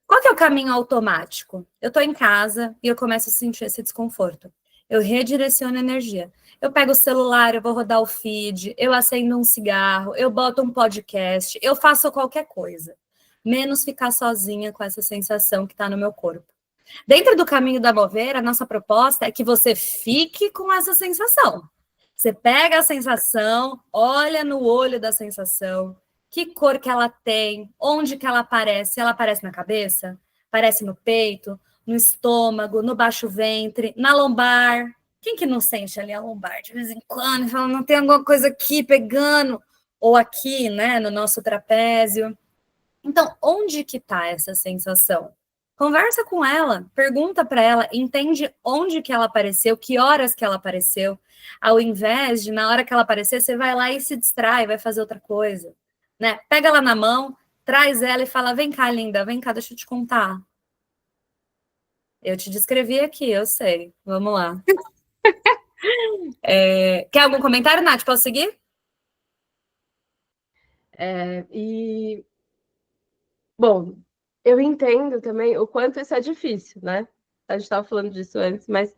Qual que é o caminho automático? Eu estou em casa e eu começo a sentir esse desconforto. Eu redireciono a energia. Eu pego o celular, eu vou rodar o feed, eu acendo um cigarro, eu boto um podcast, eu faço qualquer coisa. Menos ficar sozinha com essa sensação que está no meu corpo. Dentro do caminho da Mover, a nossa proposta é que você fique com essa sensação. Você pega a sensação, olha no olho da sensação, que cor que ela tem, onde que ela aparece. Ela aparece na cabeça? Aparece no peito, no estômago, no baixo ventre, na lombar. Quem que não sente ali a lombar de vez em quando e fala, não tem alguma coisa aqui pegando? Ou aqui, né, no nosso trapézio. Então, onde que está essa sensação? Conversa com ela, pergunta para ela, entende onde que ela apareceu, que horas que ela apareceu, ao invés de, na hora que ela aparecer, você vai lá e se distrai, vai fazer outra coisa, né? Pega ela na mão, traz ela e fala, vem cá, linda, vem cá, deixa eu te contar. Eu te descrevi aqui, eu sei. Vamos lá. Quer algum comentário, Nath? Posso seguir? Bom, eu entendo também o quanto isso é difícil, né? A gente estava falando disso antes, mas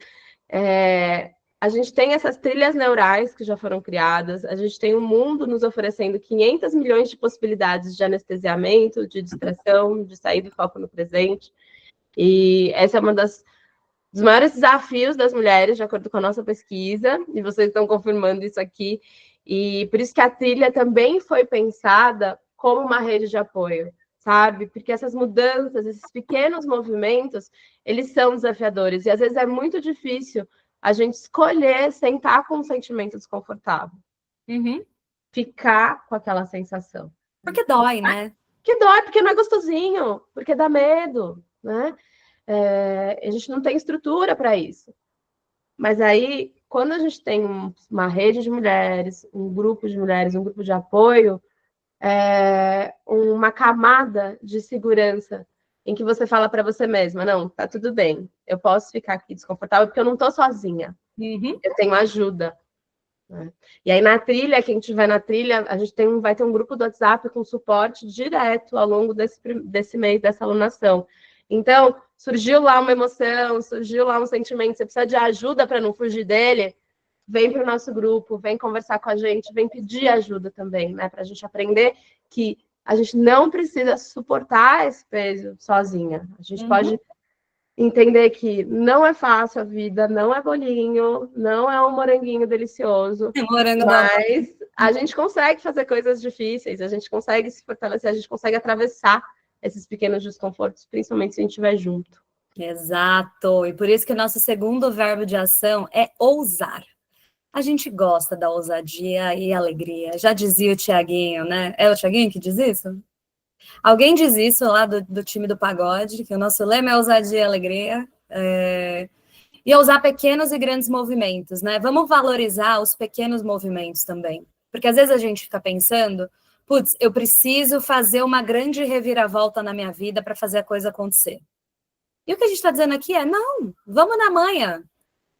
a gente tem essas trilhas neurais que já foram criadas, a gente tem o mundo nos oferecendo 500 milhões de possibilidades de anestesiamento, de distração, de sair do foco no presente. E essa é uma dos maiores desafios das mulheres, de acordo com a nossa pesquisa, e vocês estão confirmando isso aqui. E por isso que a trilha também foi pensada como uma rede de apoio, sabe? Porque essas mudanças, esses pequenos movimentos, eles são desafiadores. E às vezes é muito difícil a gente escolher sentar com um sentimento desconfortável. Ficar com aquela sensação. Porque dói, né? Que dói, porque não é gostosinho, porque dá medo, né? A gente não tem estrutura para isso. Mas aí, quando a gente tem uma rede de mulheres, um grupo de mulheres, um grupo de apoio, uma camada de segurança em que você fala para você mesma, não, tá tudo bem, eu posso ficar aqui desconfortável porque eu não estou sozinha, eu tenho ajuda. Né? E aí na trilha, quem estiver na trilha, a gente vai ter um grupo do WhatsApp com suporte direto ao longo desse mês, dessa alunação. Então, surgiu lá uma emoção, surgiu lá um sentimento, você precisa de ajuda para não fugir dele, vem para o nosso grupo, vem conversar com a gente, vem pedir ajuda também, né? Para a gente aprender que a gente não precisa suportar esse peso sozinha. A gente pode entender que não é fácil a vida, não é bolinho, não é um moranguinho delicioso, mas a gente consegue fazer coisas difíceis, a gente consegue se fortalecer, a gente consegue atravessar esses pequenos desconfortos, principalmente se a gente estiver junto. Exato, e por isso que o nosso segundo verbo de ação é ousar. A gente gosta da ousadia e alegria. Já dizia o Tiaguinho, né? É o Tiaguinho que diz isso? Alguém diz isso lá do time do pagode, que o nosso lema é ousadia e alegria. E ousar pequenos e grandes movimentos, né? Vamos valorizar os pequenos movimentos também. Porque às vezes a gente fica pensando, putz, eu preciso fazer uma grande reviravolta na minha vida para fazer a coisa acontecer. E o que a gente está dizendo aqui é, não, vamos na manha.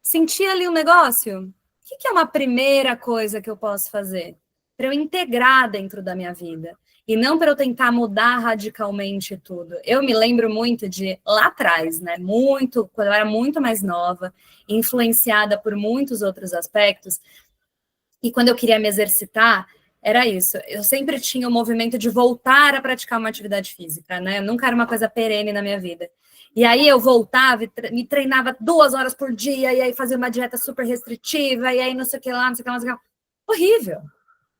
Sentir ali um negócio? O que é uma primeira coisa que eu posso fazer? Para eu integrar dentro da minha vida. E não para eu tentar mudar radicalmente tudo. Eu me lembro muito de lá atrás, né? Quando eu era muito mais nova, influenciada por muitos outros aspectos. E quando eu queria me exercitar, era isso. Eu sempre tinha o movimento de voltar a praticar uma atividade física, né? Nunca era uma coisa perene na minha vida. E aí eu voltava e me treinava 2 horas por dia, e aí fazia uma dieta super restritiva, e aí não sei o que lá, não sei o que lá, não sei o que lá. Horrível.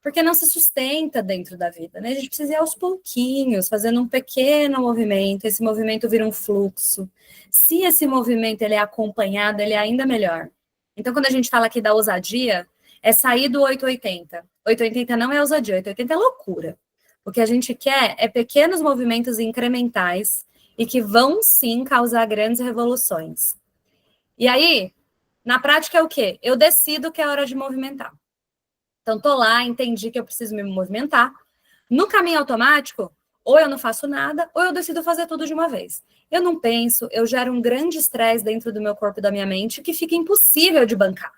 Porque não se sustenta dentro da vida, né? A gente precisa ir aos pouquinhos, fazendo um pequeno movimento, esse movimento vira um fluxo. Se esse movimento ele é acompanhado, ele é ainda melhor. Então, quando a gente fala aqui da ousadia, é sair do 880. 880 não é ousadia, 880 é loucura. O que a gente quer é pequenos movimentos incrementais e que vão, sim, causar grandes revoluções. E aí, na prática é o quê? Eu decido que é hora de movimentar. Então, tô lá, entendi que eu preciso me movimentar. No caminho automático, ou eu não faço nada, ou eu decido fazer tudo de uma vez. Eu não penso, eu gero um grande estresse dentro do meu corpo e da minha mente que fica impossível de bancar,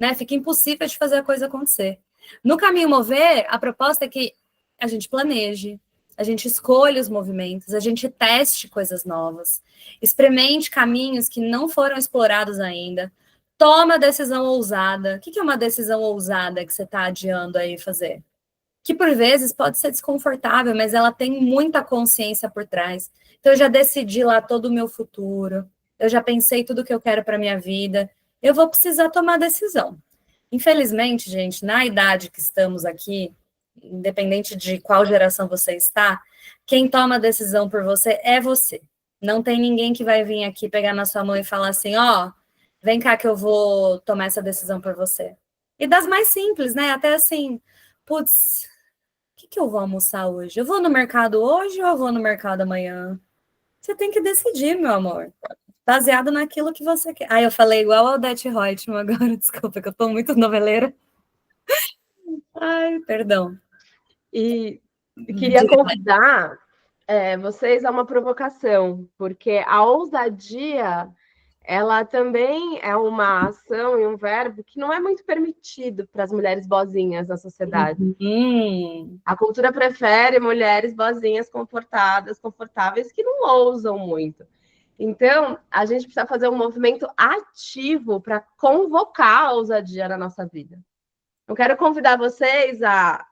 né? Fica impossível de fazer a coisa acontecer. No caminho mover, a proposta é que a gente planeje, a gente escolha os movimentos, a gente teste coisas novas, experimente caminhos que não foram explorados ainda, toma decisão ousada. O que é uma decisão ousada que você está adiando aí fazer? Que por vezes pode ser desconfortável, mas ela tem muita consciência por trás. Então eu já decidi lá todo o meu futuro, eu já pensei tudo que eu quero para minha vida, eu vou precisar tomar decisão. Infelizmente, gente, na idade que estamos aqui, independente de qual geração você está, quem toma a decisão por você é você. Não tem ninguém que vai vir aqui pegar na sua mão e falar assim, ó, vem cá que eu vou tomar essa decisão por você. E das mais simples, né? Até assim, putz, o que eu vou almoçar hoje? Eu vou no mercado hoje ou eu vou no mercado amanhã? Você tem que decidir, meu amor. Baseado naquilo que você quer. Eu falei igual a Odete Roitman agora, desculpa, que eu tô muito noveleira. Ai, perdão. E queria convidar vocês a uma provocação, porque a ousadia, ela também é uma ação e um verbo que não é muito permitido para as mulheres boazinhas na sociedade. A cultura prefere mulheres boazinhas, comportadas, confortáveis, que não ousam muito. Então, a gente precisa fazer um movimento ativo para convocar a ousadia na nossa vida. Eu quero convidar vocês a,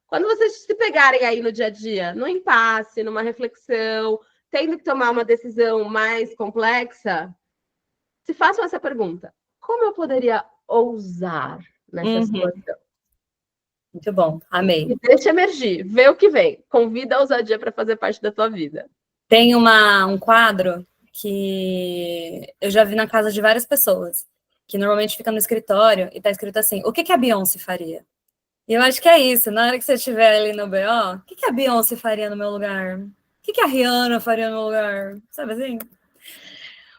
quando vocês se pegarem aí no dia a dia, no impasse, numa reflexão, tendo que tomar uma decisão mais complexa, se façam essa pergunta: como eu poderia ousar nessa situação? Muito bom, amei. E deixa emergir, vê o que vem. Convida a ousadia para fazer parte da tua vida. Tem um quadro que eu já vi na casa de várias pessoas, que normalmente fica no escritório e tá escrito assim: o que a Beyoncé faria? E eu acho que é isso, na hora que você estiver ali no BO, o que a Beyoncé faria no meu lugar? O que a Rihanna faria no meu lugar? Sabe assim?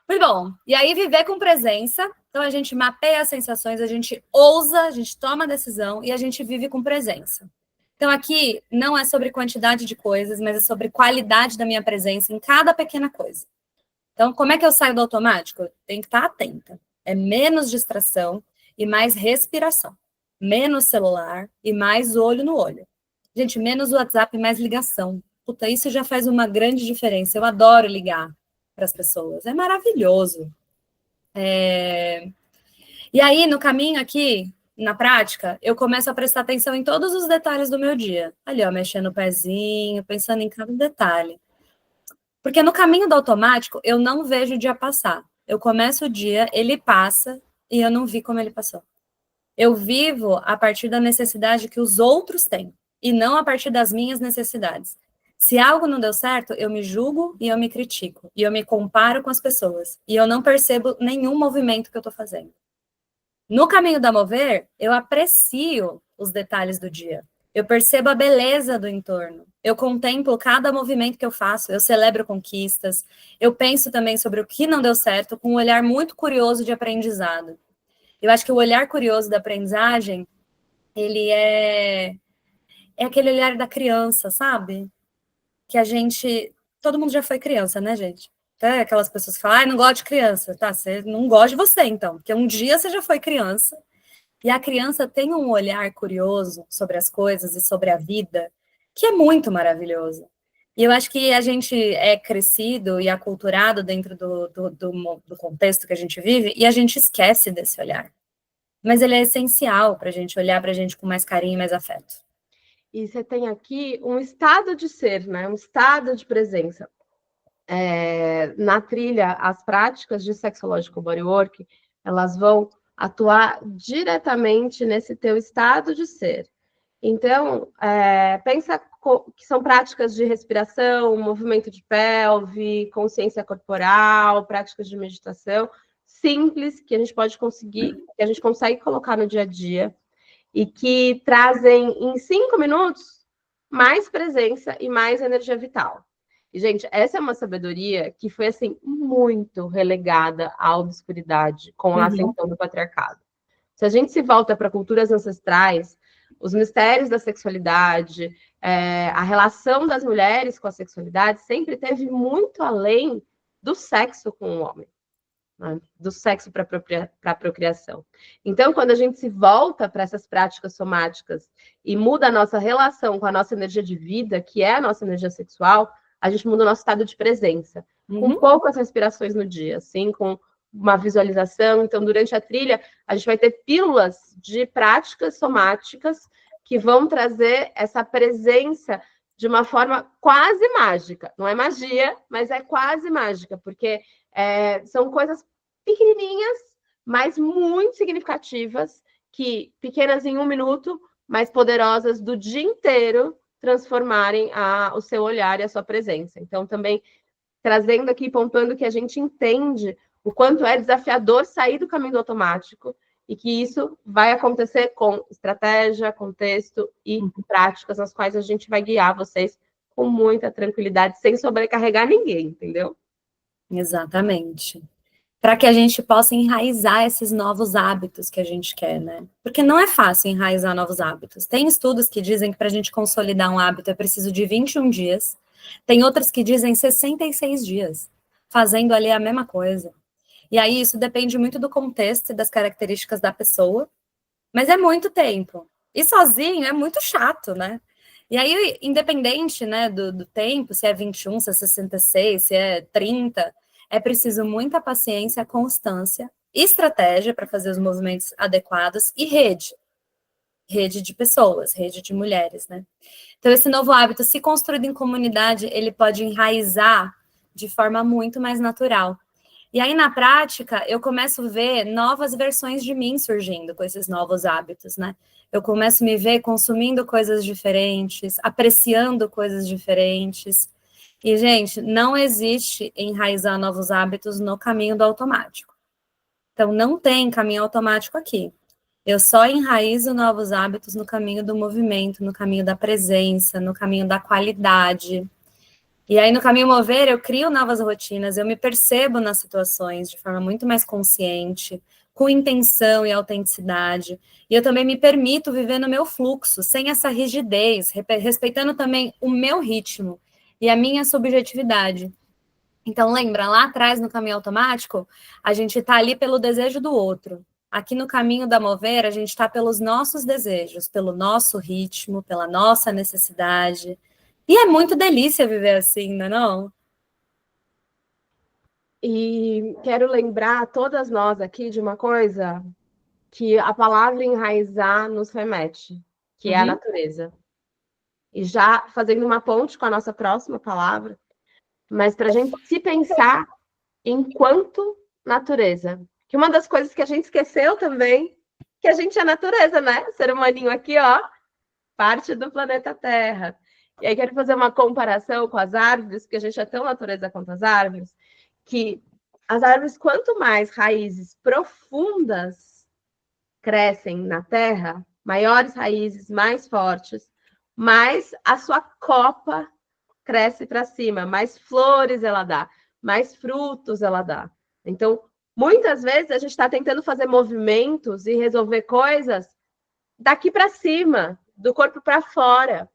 Muito bom. E aí, viver com presença. Então, a gente mapeia as sensações, a gente ousa, a gente toma a decisão e a gente vive com presença. Então, aqui não é sobre quantidade de coisas, mas é sobre qualidade da minha presença em cada pequena coisa. Então, como é que eu saio do automático? Tem que estar atenta. É menos distração e mais respiração. Menos celular e mais olho no olho. Gente, menos WhatsApp e mais ligação. Puta, isso já faz uma grande diferença. Eu adoro ligar para as pessoas. É maravilhoso. E aí, no caminho aqui, na prática, eu começo a prestar atenção em todos os detalhes do meu dia. Ali, ó, mexendo o pezinho, pensando em cada detalhe. Porque no caminho do automático, eu não vejo o dia passar. Eu começo o dia, ele passa, e eu não vi como ele passou. Eu vivo a partir da necessidade que os outros têm, e não a partir das minhas necessidades. Se algo não deu certo, eu me julgo e eu me critico, e eu me comparo com as pessoas, e eu não percebo nenhum movimento que eu estou fazendo. No caminho da mover, eu aprecio os detalhes do dia. Eu percebo a beleza do entorno. Eu contemplo cada movimento que eu faço. Eu celebro conquistas. Eu penso também sobre o que não deu certo com um olhar muito curioso de aprendizado. Eu acho que o olhar curioso da aprendizagem, ele é aquele olhar da criança, sabe? Que a gente... Todo mundo já foi criança, né, gente? Até aquelas pessoas que falam, não gosto de criança. Tá, você não gosta de você, então. Porque um dia você já foi criança. E a criança tem um olhar curioso sobre as coisas e sobre a vida, que é muito maravilhoso. E eu acho que a gente é crescido e aculturado dentro do contexto que a gente vive, e a gente esquece desse olhar. Mas ele é essencial para a gente olhar para a gente com mais carinho e mais afeto. E você tem aqui um estado de ser, né? Um estado de presença. Na trilha, as práticas de Sexological Bodywork, elas vão atuar diretamente nesse teu estado de ser. Então, pensa que são práticas de respiração, movimento de pelve, consciência corporal, práticas de meditação simples que a gente pode conseguir, que a gente consegue colocar no dia a dia e que trazem em 5 minutos mais presença e mais energia vital. E, gente, essa é uma sabedoria que foi, assim, muito relegada à obscuridade com a ascensão do patriarcado. Se a gente se volta para culturas ancestrais, os mistérios da sexualidade, a relação das mulheres com a sexualidade sempre teve muito além do sexo com o homem, né? Do sexo para a procriação. Então, quando a gente se volta para essas práticas somáticas e muda a nossa relação com a nossa energia de vida, que é a nossa energia sexual, a gente muda o nosso estado de presença, com poucas respirações no dia, assim, com uma visualização. Então, durante a trilha, a gente vai ter pílulas de práticas somáticas que vão trazer essa presença de uma forma quase mágica. Não é magia, mas é quase mágica, porque são coisas pequenininhas, mas muito significativas, que pequenas em 1 minuto, mas poderosas do dia inteiro, transformarem o seu olhar e a sua presença. Então, também trazendo aqui, pontuando que a gente entende o quanto é desafiador sair do caminho do automático e que isso vai acontecer com estratégia, contexto e práticas nas quais a gente vai guiar vocês com muita tranquilidade, sem sobrecarregar ninguém, entendeu? Exatamente. Para que a gente possa enraizar esses novos hábitos que a gente quer, né? Porque não é fácil enraizar novos hábitos. Tem estudos que dizem que para a gente consolidar um hábito é preciso de 21 dias. Tem outros que dizem 66 dias, fazendo ali a mesma coisa. E aí isso depende muito do contexto e das características da pessoa, mas é muito tempo. E sozinho é muito chato, né? E aí, independente, né, do tempo, se é 21, se é 66, se é 30, é preciso muita paciência, constância, estratégia para fazer os movimentos adequados e rede de pessoas, rede de mulheres, né? Então, esse novo hábito, se construído em comunidade, ele pode enraizar de forma muito mais natural. E aí, na prática, eu começo a ver novas versões de mim surgindo com esses novos hábitos, né? Eu começo a me ver consumindo coisas diferentes, apreciando coisas diferentes. E, gente, não existe enraizar novos hábitos no caminho do automático. Então, não tem caminho automático aqui. Eu só enraizo novos hábitos no caminho do movimento, no caminho da presença, no caminho da qualidade. E aí, no caminho mover, eu crio novas rotinas, eu me percebo nas situações de forma muito mais consciente, com intenção e autenticidade. E eu também me permito viver no meu fluxo, sem essa rigidez, respeitando também o meu ritmo e a minha subjetividade. Então, lembra, lá atrás, no caminho automático, a gente está ali pelo desejo do outro. Aqui no caminho da mover, a gente está pelos nossos desejos, pelo nosso ritmo, pela nossa necessidade. E é muito delícia viver assim, não é não? E quero lembrar todas nós aqui de uma coisa que a palavra enraizar nos remete, que é a natureza. E já fazendo uma ponte com a nossa próxima palavra, mas para a gente se pensar enquanto natureza. Que uma das coisas que a gente esqueceu também, que a gente é natureza, né? Ser humaninho aqui, ó, parte do planeta Terra. E aí quero fazer uma comparação com as árvores, porque a gente é tão natureza quanto as árvores, que as árvores, quanto mais raízes profundas crescem na terra, maiores raízes, mais fortes, mais a sua copa cresce para cima, mais flores ela dá, mais frutos ela dá. Então, muitas vezes a gente está tentando fazer movimentos e resolver coisas daqui para cima, do corpo para fora.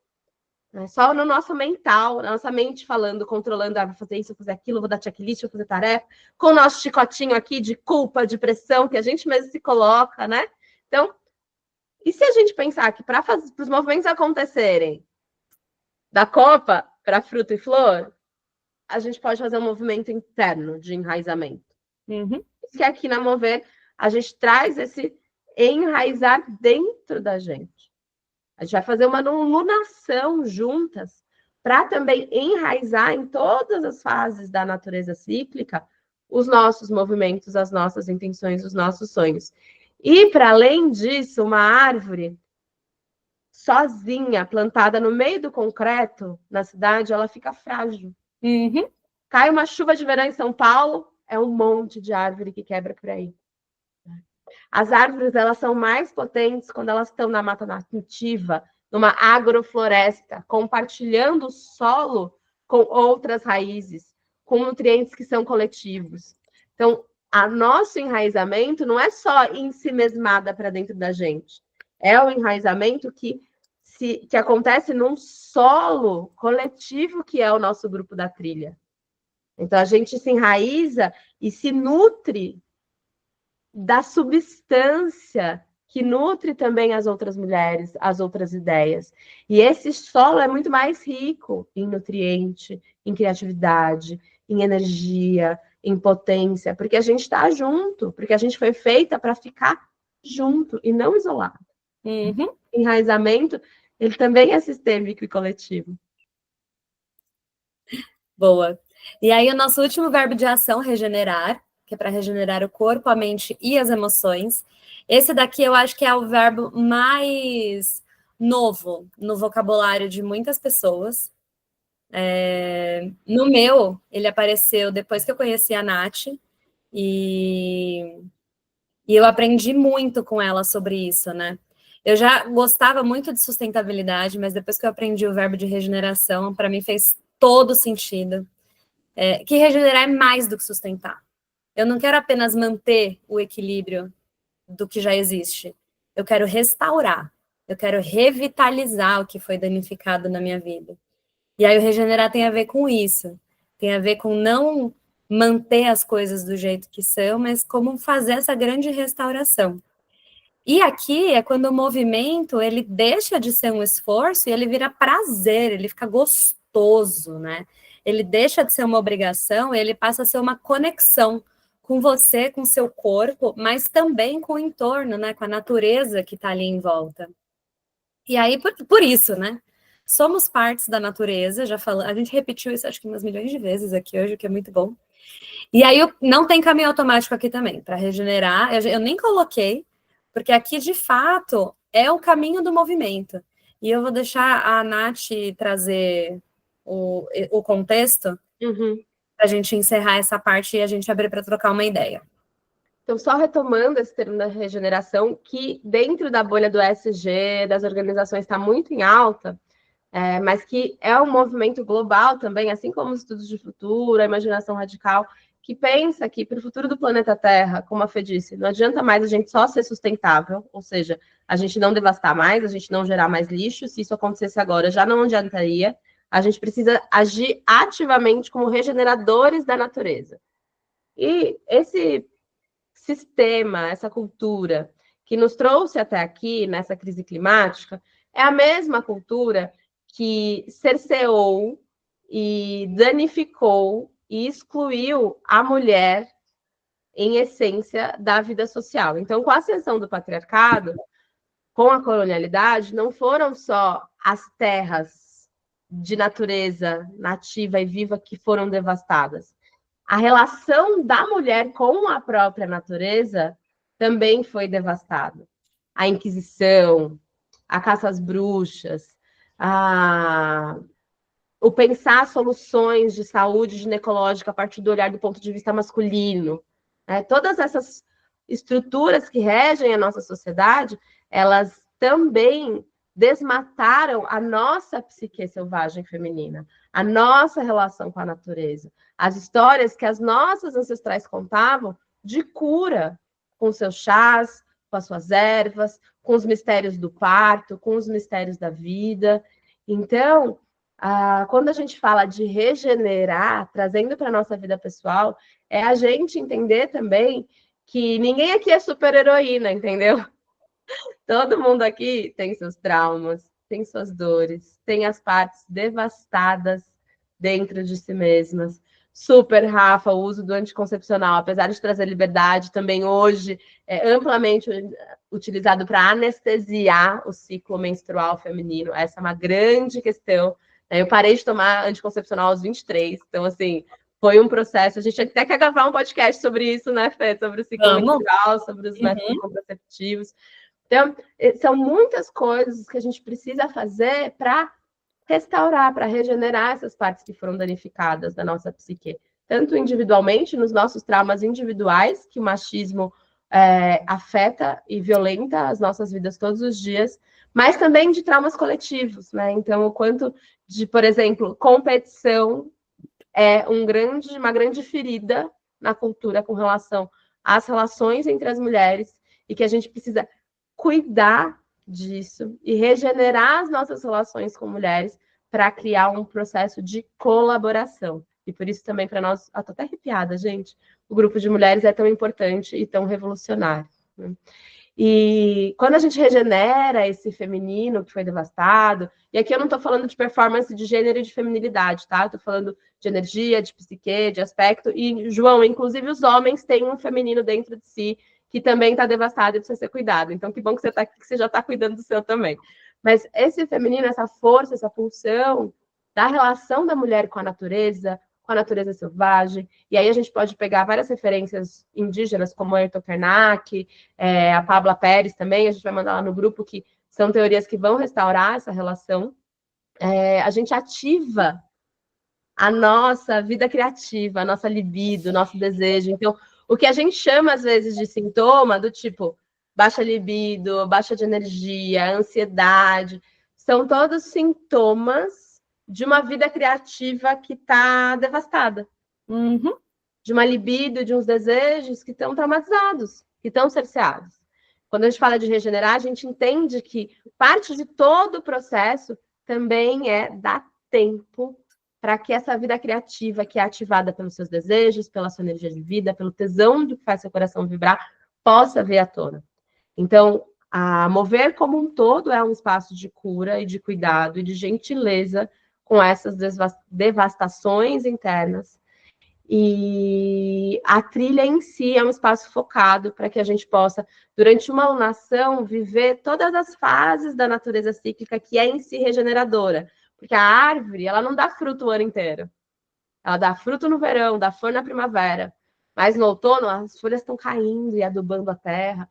Só no nosso mental, na nossa mente falando, controlando, vou fazer isso, vou fazer aquilo, vou dar checklist, vou fazer tarefa, com o nosso chicotinho aqui de culpa, de pressão, que a gente mesmo se coloca, né? Então, e se a gente pensar que para os movimentos acontecerem da copa para fruta e flor, a gente pode fazer um movimento interno de enraizamento. Uhum. Que aqui na Mover, a gente traz esse enraizar dentro da gente. A gente vai fazer uma lunação juntas para também enraizar em todas as fases da natureza cíclica os nossos movimentos, as nossas intenções, os nossos sonhos. E, para além disso, uma árvore sozinha, plantada no meio do concreto, na cidade, ela fica frágil. Uhum. Cai uma chuva de verão em São Paulo, é um monte de árvore que quebra por aí. As árvores, elas são mais potentes quando elas estão na mata nativa, numa agrofloresta, compartilhando o solo com outras raízes, com nutrientes que são coletivos. Então, a nosso enraizamento não é só em si mesmada para dentro da gente. É o enraizamento que acontece num solo coletivo que é o nosso grupo da trilha. Então, a gente se enraiza e se nutre da substância que nutre também as outras mulheres, as outras ideias. E esse solo é muito mais rico em nutriente, em criatividade, em energia, em potência, porque a gente está junto, porque a gente foi feita para ficar junto e não isolado. Uhum. Enraizamento, ele também é sistêmico e coletivo. Boa. E aí, o nosso último verbo de ação, regenerar, que é para regenerar o corpo, a mente e as emoções. Esse daqui eu acho que é o verbo mais novo no vocabulário de muitas pessoas. No meu, ele apareceu depois que eu conheci a Nath, e eu aprendi muito com ela sobre isso, né? Eu já gostava muito de sustentabilidade, mas depois que eu aprendi o verbo de regeneração, para mim fez todo sentido. Que regenerar é mais do que sustentar. Eu não quero apenas manter o equilíbrio do que já existe. Eu quero restaurar. Eu quero revitalizar o que foi danificado na minha vida. E aí o regenerar tem a ver com isso. Tem a ver com não manter as coisas do jeito que são, mas como fazer essa grande restauração. E aqui é quando o movimento ele deixa de ser um esforço e ele vira prazer, ele fica gostoso, né? Ele deixa de ser uma obrigação, ele passa a ser uma conexão com você, com seu corpo, mas também com o entorno, né? Com a natureza que está ali em volta. E aí, por isso, né? Somos partes da natureza, já falamos, a gente repetiu isso acho que umas milhões de vezes aqui hoje, o que é muito bom. E aí não tem caminho automático aqui também, para regenerar, eu nem coloquei, porque aqui, de fato, é o caminho do movimento. E eu vou deixar a Nath trazer o contexto para a gente encerrar essa parte e a gente abrir para trocar uma ideia. Então, só retomando esse termo da regeneração, que dentro da bolha do ESG, das organizações, está muito em alta, mas que é um movimento global também, assim como os estudos de futuro, a imaginação radical, que pensa que para o futuro do planeta Terra, como a Fê disse, não adianta mais a gente só ser sustentável, ou seja, a gente não devastar mais, a gente não gerar mais lixo, se isso acontecesse agora já não adiantaria, a gente precisa agir ativamente como regeneradores da natureza. E esse sistema, essa cultura que nos trouxe até aqui, nessa crise climática, é a mesma cultura que cerceou e danificou e excluiu a mulher, em essência, da vida social. Então, com a ascensão do patriarcado, com a colonialidade, não foram só as terras de natureza nativa e viva que foram devastadas. A relação da mulher com a própria natureza também foi devastada. A Inquisição, a caça às bruxas, o pensar soluções de saúde ginecológica a partir do olhar do ponto de vista masculino. Todas essas estruturas que regem a nossa sociedade, elas também desmataram a nossa psique selvagem feminina, a nossa relação com a natureza, as histórias que as nossas ancestrais contavam de cura, com seus chás, com as suas ervas, com os mistérios do parto, com os mistérios da vida. Então, quando a gente fala de regenerar, trazendo para a nossa vida pessoal, é a gente entender também que ninguém aqui é super-heroína, entendeu? Todo mundo aqui tem seus traumas, tem suas dores, tem as partes devastadas dentro de si mesmas. Super, Rafa, o uso do anticoncepcional, apesar de trazer liberdade, também hoje é amplamente utilizado para anestesiar o ciclo menstrual feminino. Essa é uma grande questão. Eu parei de tomar anticoncepcional aos 23, então, assim, foi um processo. A gente até quer gravar um podcast sobre isso, né, Fê? Sobre o ciclo menstrual, sobre os métodos contraceptivos. Então, são muitas coisas que a gente precisa fazer para restaurar, para regenerar essas partes que foram danificadas da nossa psique. Tanto individualmente, nos nossos traumas individuais, que o machismo afeta e violenta as nossas vidas todos os dias, mas também de traumas coletivos, né? Então, o quanto de, por exemplo, competição é uma grande ferida na cultura com relação às relações entre as mulheres e que a gente precisa cuidar disso e regenerar as nossas relações com mulheres para criar um processo de colaboração. E por isso também para nós, estou até arrepiada, gente, o grupo de mulheres é tão importante e tão revolucionário, né? E quando a gente regenera esse feminino que foi devastado, e aqui eu não estou falando de performance de gênero e de feminilidade, tá? Estou falando de energia, de psique, de aspecto. E, João, inclusive os homens têm um feminino dentro de si que também está devastado e precisa ser cuidado. Então, que bom que você está aqui, que você já está cuidando do seu também. Mas esse feminino, essa força, essa pulsão da relação da mulher com a natureza selvagem, e aí a gente pode pegar várias referências indígenas, como Ayrton Krenak, a Pabla Pérez também, a gente vai mandar lá no grupo, que são teorias que vão restaurar essa relação. A gente ativa a nossa vida criativa, a nossa libido, o nosso desejo. Então, o que a gente chama, às vezes, de sintoma, do tipo, baixa libido, baixa de energia, ansiedade, são todos sintomas de uma vida criativa que está devastada. Uhum. De uma libido, de uns desejos que estão traumatizados, que estão cerceados. Quando a gente fala de regenerar, a gente entende que parte de todo o processo também é dar tempo para que essa vida criativa, que é ativada pelos seus desejos, pela sua energia de vida, pelo tesão do que faz seu coração vibrar, possa vir à tona. Então, a Mover como um todo é um espaço de cura e de cuidado e de gentileza com essas devastações internas. E a trilha em si é um espaço focado para que a gente possa, durante uma alunação, viver todas as fases da natureza cíclica que é em si regeneradora. Porque a árvore, ela não dá fruto o ano inteiro. Ela dá fruto no verão, dá flor na primavera. Mas no outono, as folhas estão caindo e adubando a terra,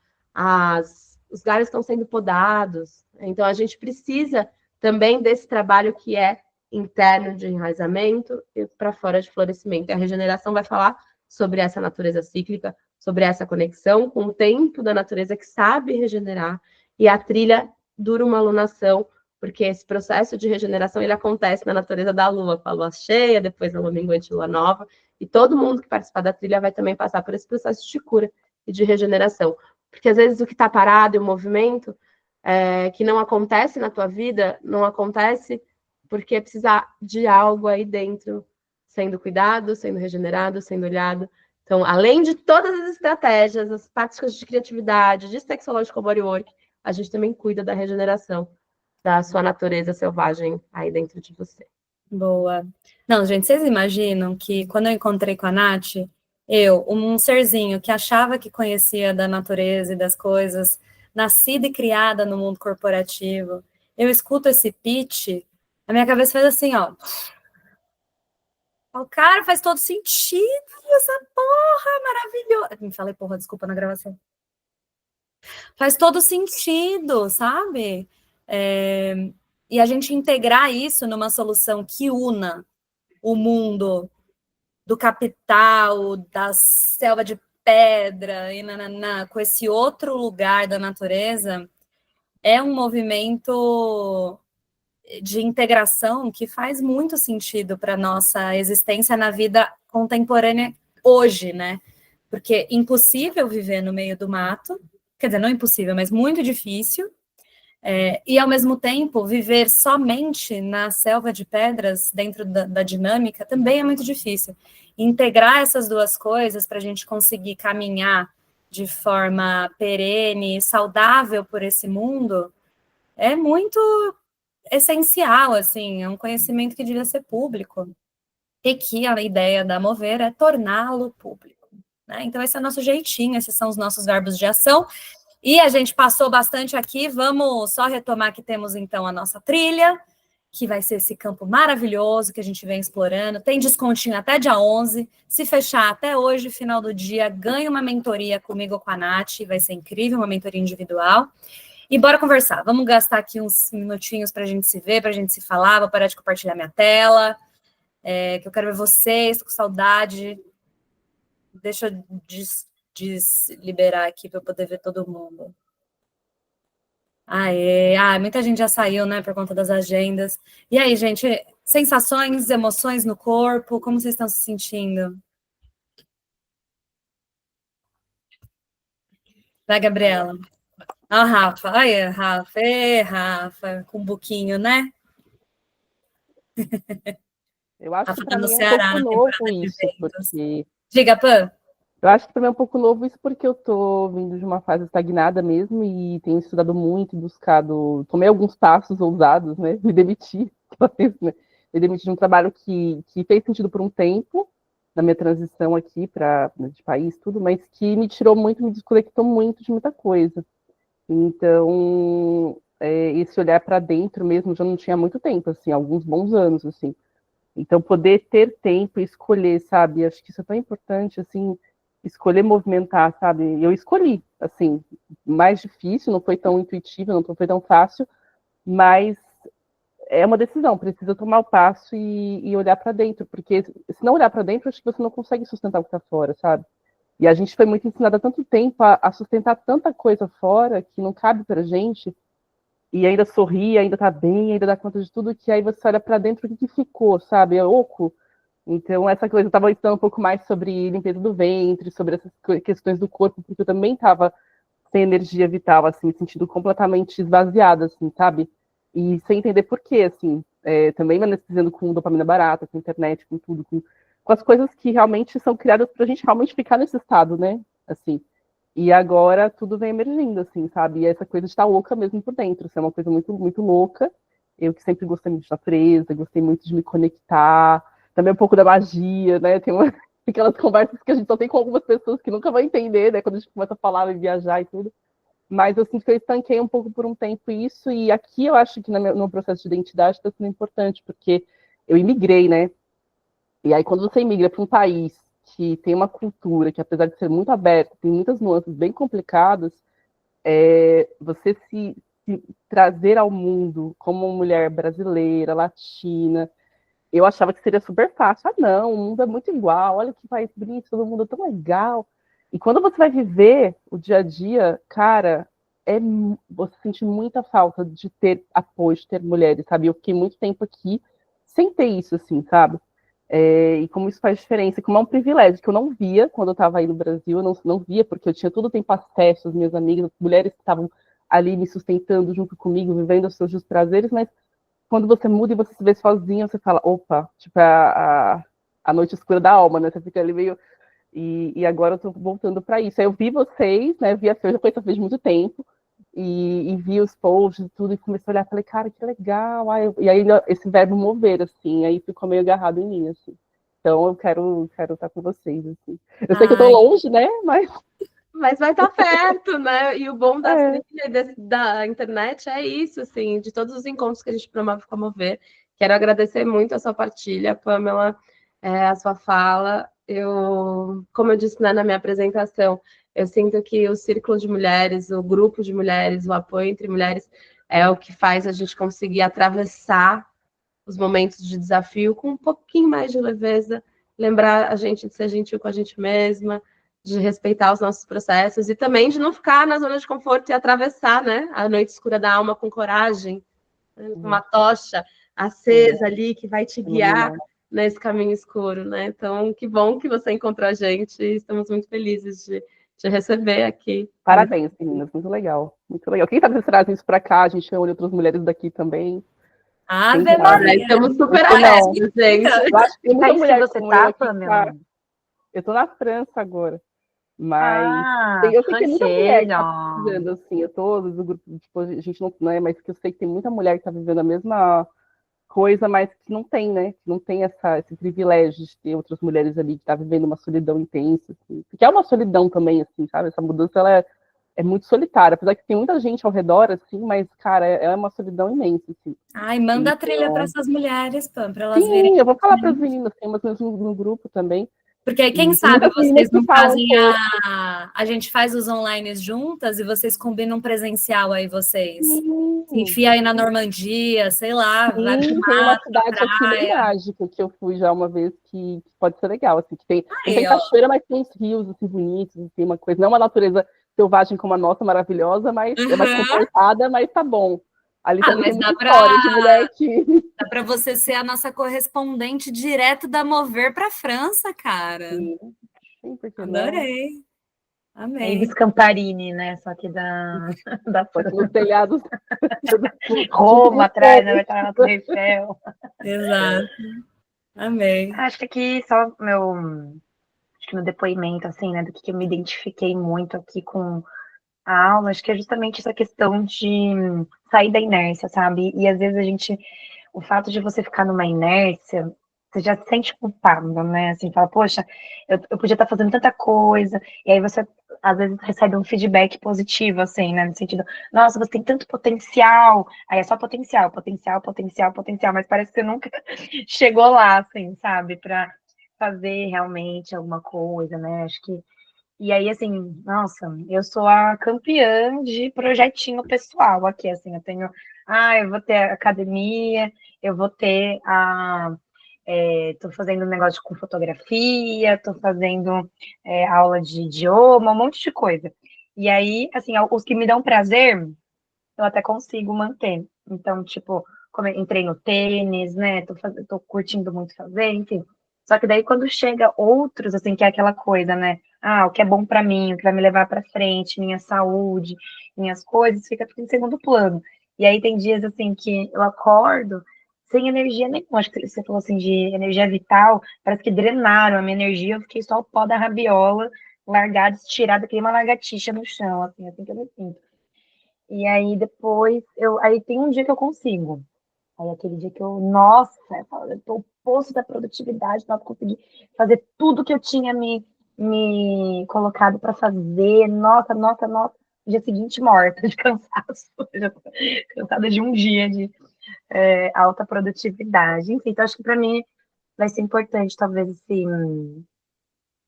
os galhos estão sendo podados. Então, a gente precisa também desse trabalho que é interno de enraizamento e para fora de florescimento. E a regeneração vai falar sobre essa natureza cíclica, sobre essa conexão com o tempo da natureza que sabe regenerar. E a trilha dura uma alunação, porque esse processo de regeneração ele acontece na natureza da lua, com a lua cheia, depois na lua minguante, lua nova, e todo mundo que participar da trilha vai também passar por esse processo de cura e de regeneração. Porque às vezes o que está parado e o movimento que não acontece na tua vida, não acontece porque precisa de algo aí dentro, sendo cuidado, sendo regenerado, sendo olhado. Então, além de todas as estratégias, as práticas de criatividade, de sexológico bodywork, a gente também cuida da regeneração da sua natureza selvagem aí dentro de você. Boa. Não, gente, vocês imaginam que quando eu encontrei com a Nath, um serzinho que achava que conhecia da natureza e das coisas, nascida e criada no mundo corporativo, eu escuto esse pitch, a minha cabeça faz assim, ó. O cara faz todo sentido, essa porra maravilhosa. Me falei porra, desculpa na gravação. Faz todo sentido, sabe? E a gente integrar isso numa solução que una o mundo do capital, da selva de pedra, e com esse outro lugar da natureza, é um movimento de integração que faz muito sentido para a nossa existência na vida contemporânea hoje, né? Porque é impossível viver no meio do mato, quer dizer, não impossível, mas muito difícil, e ao mesmo tempo viver somente na selva de pedras, dentro da dinâmica, também é muito difícil. Integrar essas duas coisas para a gente conseguir caminhar de forma perene, saudável por esse mundo, é muito essencial, assim, é um conhecimento que devia ser público, e que a ideia da Mover é torná-lo público, né? Então esse é o nosso jeitinho, esses são os nossos verbos de ação, e a gente passou bastante aqui, vamos só retomar que temos então a nossa trilha, que vai ser esse campo maravilhoso que a gente vem explorando, tem descontinho até dia 11, se fechar até hoje, final do dia, ganha uma mentoria comigo ou com a Nath, vai ser incrível, uma mentoria individual. E bora conversar. Vamos gastar aqui uns minutinhos para a gente se ver, para a gente se falar. Vou parar de compartilhar minha tela, que eu quero ver vocês, tô com saudade. Deixa eu desliberar aqui para eu poder ver todo mundo. Muita gente já saiu, né, por conta das agendas. E aí, gente, sensações, emoções no corpo, como vocês estão se sentindo? Vai, Gabriela. Ah, Rafa, Rafa, com um buquinho, né? Eu acho Rafa que tá para no mim é um Ceará, pouco na novo temporada de isso, eventos. porque Diga, Pan. eu acho que para mim é um pouco novo isso porque eu tô vindo de uma fase estagnada mesmo e tenho estudado muito, buscado, tomei alguns passos ousados, né? Me demiti, né? Me demiti de um trabalho que fez sentido por um tempo na minha transição aqui para de país, tudo, mas que me tirou muito, me desconectou muito de muita coisa. Então, esse olhar para dentro mesmo já não tinha muito tempo, assim, alguns bons anos, assim. Então, poder ter tempo e escolher, sabe? Acho que isso é tão importante, assim, escolher movimentar, sabe? Eu escolhi, assim, mais difícil, não foi tão intuitivo, não foi tão fácil, mas é uma decisão, precisa tomar o passo e olhar para dentro, porque se não olhar para dentro, acho que você não consegue sustentar o que está fora, sabe? E a gente foi muito ensinada há tanto tempo a sustentar tanta coisa fora que não cabe pra gente, e ainda sorrir, ainda tá bem, ainda dá conta de tudo, que aí você olha pra dentro, o que ficou, sabe? É oco. Então, essa coisa, eu tava estudando um pouco mais sobre limpeza do ventre, sobre essas questões do corpo, porque eu também tava sem energia vital, assim, me sentindo completamente esvaziada, assim, sabe? E sem entender por quê, assim. Também me anestesiando com dopamina barata, com internet, com tudo, com as coisas que realmente são criadas pra gente realmente ficar nesse estado, né? Assim. E agora tudo vem emergindo, assim, sabe? E essa coisa de estar louca mesmo por dentro, assim, é uma coisa muito, muito louca. Eu que sempre gostei muito de natureza, gostei muito de me conectar, também um pouco da magia, né? Tem aquelas conversas que a gente só tem com algumas pessoas que nunca vão entender, né? Quando a gente começa a falar e viajar e tudo. Mas eu sinto que eu estanquei um pouco por um tempo isso, e aqui eu acho que no processo de identidade está sendo importante, porque eu imigrei, né? E aí, quando você imigra para um país que tem uma cultura que, apesar de ser muito aberta, tem muitas nuances bem complicadas, você se trazer ao mundo como uma mulher brasileira, latina, eu achava que seria super fácil. Ah, não, o mundo é muito igual, olha que país bonito, todo mundo é tão legal. E quando você vai viver o dia a dia, cara, você sente muita falta de ter apoio, de ter mulheres, sabe? Eu fiquei muito tempo aqui sem ter isso, assim, sabe? E como isso faz diferença, como é um privilégio que eu não via quando eu estava aí no Brasil, eu não via, porque eu tinha todo o tempo acesso às minhas amigas, as mulheres que estavam ali me sustentando junto comigo, vivendo os seus prazeres, mas quando você muda e você se vê sozinha, você fala, opa, tipo, a noite escura da alma, né? Você fica ali meio. E agora eu tô voltando para isso. Aí eu vi vocês, né? Vi a Fê, eu já conheço a Fê de muito tempo, e vi os posts e tudo, e comecei a olhar, falei, cara, que legal. E aí esse verbo mover, assim, aí ficou meio agarrado em mim, assim. Então eu quero estar com vocês, assim. Eu sei que eu tô Ai, longe, né? Mas vai estar perto, né? E o bom da É. trilha e da internet é isso, assim, de todos os encontros que a gente promove com a Mover. Quero agradecer muito a sua partilha, Pamela, a sua fala. Como eu disse, né, na minha apresentação, eu sinto que o círculo de mulheres, o grupo de mulheres, o apoio entre mulheres é o que faz a gente conseguir atravessar os momentos de desafio com um pouquinho mais de leveza, lembrar a gente de ser gentil com a gente mesma, de respeitar os nossos processos e também de não ficar na zona de conforto e atravessar, né, a noite escura da alma com coragem, né, uma tocha acesa ali que vai te guiar nesse caminho escuro, né? Então, que bom que você encontrou a gente e estamos muito felizes de te receber aqui. Parabéns, meninas, muito legal. Muito legal. Quem sabe vocês trazem isso para cá, a gente reúne outras mulheres daqui também. Ave Maria! Estamos super não. abertos, gente. Eu acho que tem muita mulher você como tá, eu aqui, Pamela? cara. Eu tô na França agora, mas Ah, eu sei que tem muita mulher que tá Francheira. vivendo assim, eu tô do grupo, tipo, a gente não é, mas que eu sei que tem muita mulher que tá vivendo a mesma coisa, mas que não tem, né? Que não tem esse privilégio de ter outras mulheres ali que tá vivendo uma solidão intensa, assim. Porque é uma solidão também, assim, sabe? Essa mudança, ela é muito solitária, apesar que tem muita gente ao redor, assim, mas, cara, é uma solidão imensa, assim. Ai, manda a trilha para Então, essas mulheres, Pam, para elas verem. sim, eu vou falar para as meninas, tem umas meninas no grupo também. Porque aí, quem E tem sabe muitas meninas vocês que não falam fazem a gente faz os online juntas e vocês combinam um presencial aí, vocês. Se sim, enfia aí na Normandia, sei lá, vai pro sim, tem uma mato, pra cidade aqui bem praia. mágica que eu fui já uma vez que pode ser legal, assim, que tem, não tem Aí, ó. cachoeira, mas tem uns rios assim bonitos, tem uma coisa, não é uma natureza selvagem como a nossa, maravilhosa, mas é mais Uhum. comportada, mas tá bom. Ali Ah, também tem mas muita história de mulher que dá para você ser a nossa correspondente direto da Mover para França, cara. sim, porque não? Adorei. É Amei. Ibis Camparini, né? Só que da Só que nos telhados Roma atrás, né? Vai estar na Torre Eiffel. Exato. Amei. Acho que aqui só meu depoimento, assim, né? Do que eu me identifiquei muito aqui com a aula, acho que é justamente essa questão de sair da inércia, sabe? E às vezes o fato de você ficar numa inércia, você já se sente culpado, né? Assim, fala, poxa, eu podia estar fazendo tanta coisa, e aí você às vezes recebe um feedback positivo, assim, né? No sentido, nossa, você tem tanto potencial, aí é só potencial, potencial, potencial, potencial, mas parece que você nunca chegou lá, assim, sabe? Para fazer realmente alguma coisa, né? Acho que e aí, assim, nossa, eu sou a campeã de projetinho pessoal aqui, assim, eu vou ter a academia, eu vou ter tô fazendo um negócio com fotografia, tô fazendo aula de idioma, um monte de coisa. E aí, assim, os que me dão prazer, eu até consigo manter. Então, tipo, como eu entrei no tênis, né? Tô curtindo muito fazer, enfim. Só que daí quando chega outros, assim, que é aquela coisa, né? Ah, o que é bom pra mim, o que vai me levar pra frente, minha saúde, minhas coisas, fica tudo em segundo plano. E aí tem dias, assim, que eu acordo sem energia nenhuma. Acho que você falou, assim, de energia vital. Parece que drenaram a minha energia. Eu fiquei só o pó da rabiola, largada, estirada, que nem uma lagartixa no chão, assim que eu me sinto. E aí depois, aí tem um dia que eu consigo. Aí aquele dia que nossa, eu tô o poço da produtividade, nossa, consegui fazer tudo que eu tinha me colocado para fazer. Nossa, nossa, nossa. Dia seguinte, morta de cansaço. Já tô cansada de um dia de alta produtividade. Enfim, então acho que para mim vai ser importante, talvez,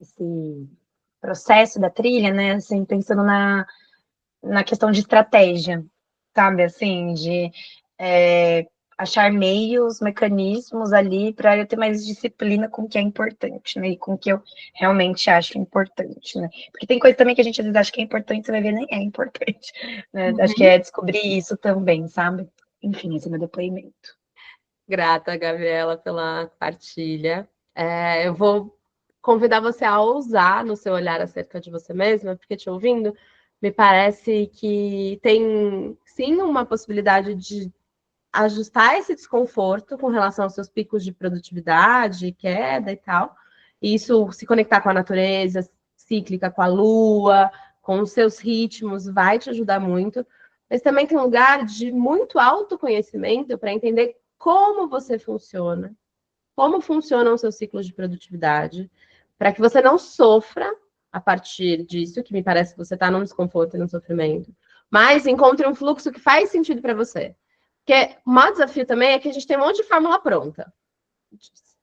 esse processo da trilha, né? Assim, pensando na questão de estratégia, sabe? Assim, de achar meios, mecanismos ali para eu ter mais disciplina com o que é importante, né? E com o que eu realmente acho importante, né? Porque tem coisa também que a gente às vezes acha que é importante, você vai ver, nem é importante, né? Acho que é descobrir isso também, sabe? Enfim, esse é meu depoimento. Grata, Gabriela, pela partilha. Eu vou convidar você a ousar no seu olhar acerca de você mesma, porque te ouvindo, me parece que tem sim uma possibilidade de ajustar esse desconforto com relação aos seus picos de produtividade, queda e tal. E isso se conectar com a natureza cíclica, com a lua, com os seus ritmos, vai te ajudar muito. Mas também tem um lugar de muito autoconhecimento para entender como você funciona, como funcionam os seus ciclos de produtividade, para que você não sofra a partir disso, que me parece que você está num desconforto e num sofrimento, mas encontre um fluxo que faz sentido para você. Porque o maior desafio também é que a gente tem um monte de fórmula pronta.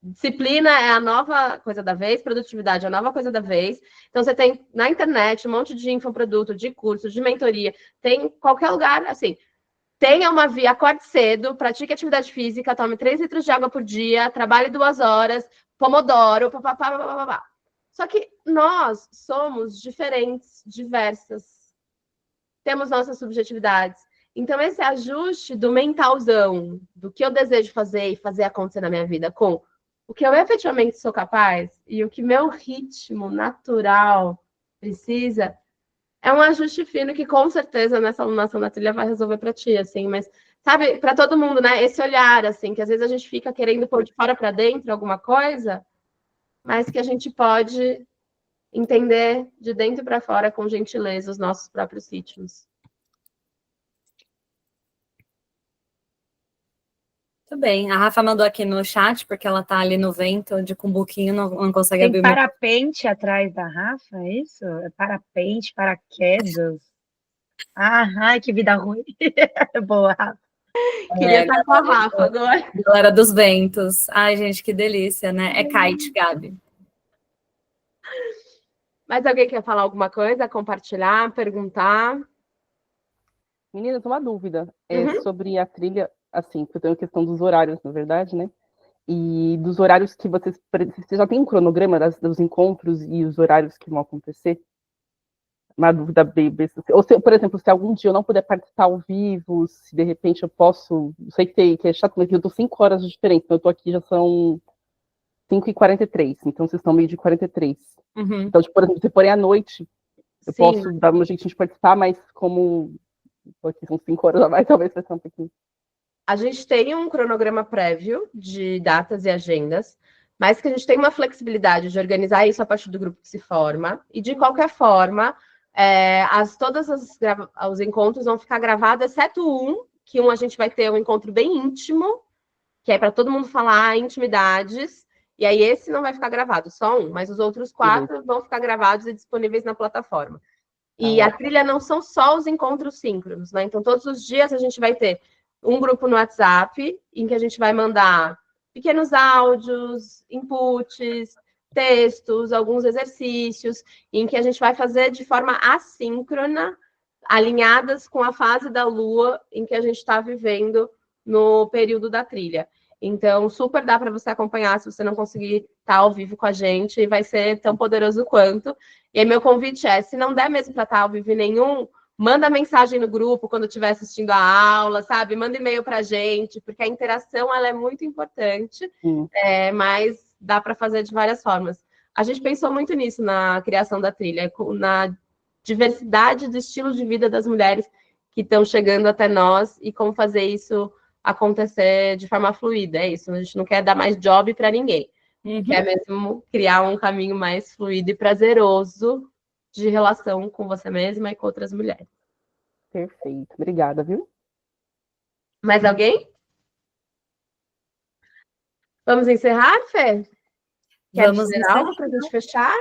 Disciplina é a nova coisa da vez, produtividade é a nova coisa da vez. Então, você tem na internet um monte de infoproduto, de curso, de mentoria, tem qualquer lugar, assim, tenha uma via, acorde cedo, pratique atividade física, tome 3 litros de água por dia, trabalhe 2 horas, pomodoro, papapá, papapá. Só que nós somos diferentes, diversas, temos nossas subjetividades. Então, esse ajuste do mentalzão, do que eu desejo fazer e fazer acontecer na minha vida, com o que eu efetivamente sou capaz e o que meu ritmo natural precisa, é um ajuste fino que com certeza nessa alunação da trilha vai resolver para ti, assim, mas sabe, para todo mundo, né? Esse olhar, assim, que às vezes a gente fica querendo pôr de fora para dentro alguma coisa, mas que a gente pode entender de dentro para fora com gentileza os nossos próprios ritmos. Muito bem. A Rafa mandou aqui no chat, porque ela tá ali no vento, de cumbuquinho, não consegue Tem abrir o parapente atrás da Rafa, é isso? É parapente, paraquedas. Ah, ai, que vida ruim. Boa, Rafa. Queria estar com a Rafa agora. Galera dos ventos. Ai, gente, que delícia, né? É kite, Gabi. Mas alguém quer falar alguma coisa, compartilhar, perguntar? Meninas, uma dúvida sobre a trilha, assim, porque eu tenho a questão dos horários, na verdade, né? E dos horários que vocês já tem um cronograma dos encontros e os horários que vão acontecer? Uma dúvida bem, ou se, por exemplo, se algum dia eu não puder participar ao vivo, se de repente eu posso, sei que é chato, mas eu tô 5 horas de diferença, então eu tô aqui, já são 5h43, então vocês estão meio de 43. Uhum. Então, tipo, por exemplo, se forem à noite, eu Sim. posso dar um jeitinho de participar, mas como aqui são 5 horas a mais, talvez vai ser um pouquinho. A gente tem um cronograma prévio de datas e agendas, mas que a gente tem uma flexibilidade de organizar isso a partir do grupo que se forma. E, de qualquer forma, todos os encontros vão ficar gravados, exceto que a gente vai ter um encontro bem íntimo, que é para todo mundo falar intimidades, e aí esse não vai ficar gravado, só um, mas os outros 4 vão ficar gravados e disponíveis na plataforma. E a trilha não são só os encontros síncronos, né? Então, todos os dias a gente vai ter um grupo no WhatsApp, em que a gente vai mandar pequenos áudios, inputs, textos, alguns exercícios, em que a gente vai fazer de forma assíncrona, alinhadas com a fase da Lua em que a gente está vivendo no período da trilha. Então, super dá para você acompanhar se você não conseguir estar ao vivo com a gente, e vai ser tão poderoso quanto. E aí, meu convite é, se não der mesmo para estar ao vivo em nenhum, manda mensagem no grupo quando estiver assistindo a aula, sabe? Manda e-mail para a gente, porque a interação ela é muito importante, mas dá para fazer de várias formas. A gente pensou muito nisso na criação da trilha, na diversidade de estilos de vida das mulheres que estão chegando até nós e como fazer isso acontecer de forma fluida. É isso, a gente não quer dar mais job para ninguém. Quer mesmo criar um caminho mais fluido e prazeroso de relação com você mesma e com outras mulheres. Perfeito. Obrigada, viu? Mais alguém? Vamos encerrar, Fê? Quer Vamos dizer encerrar. algo para a gente fechar?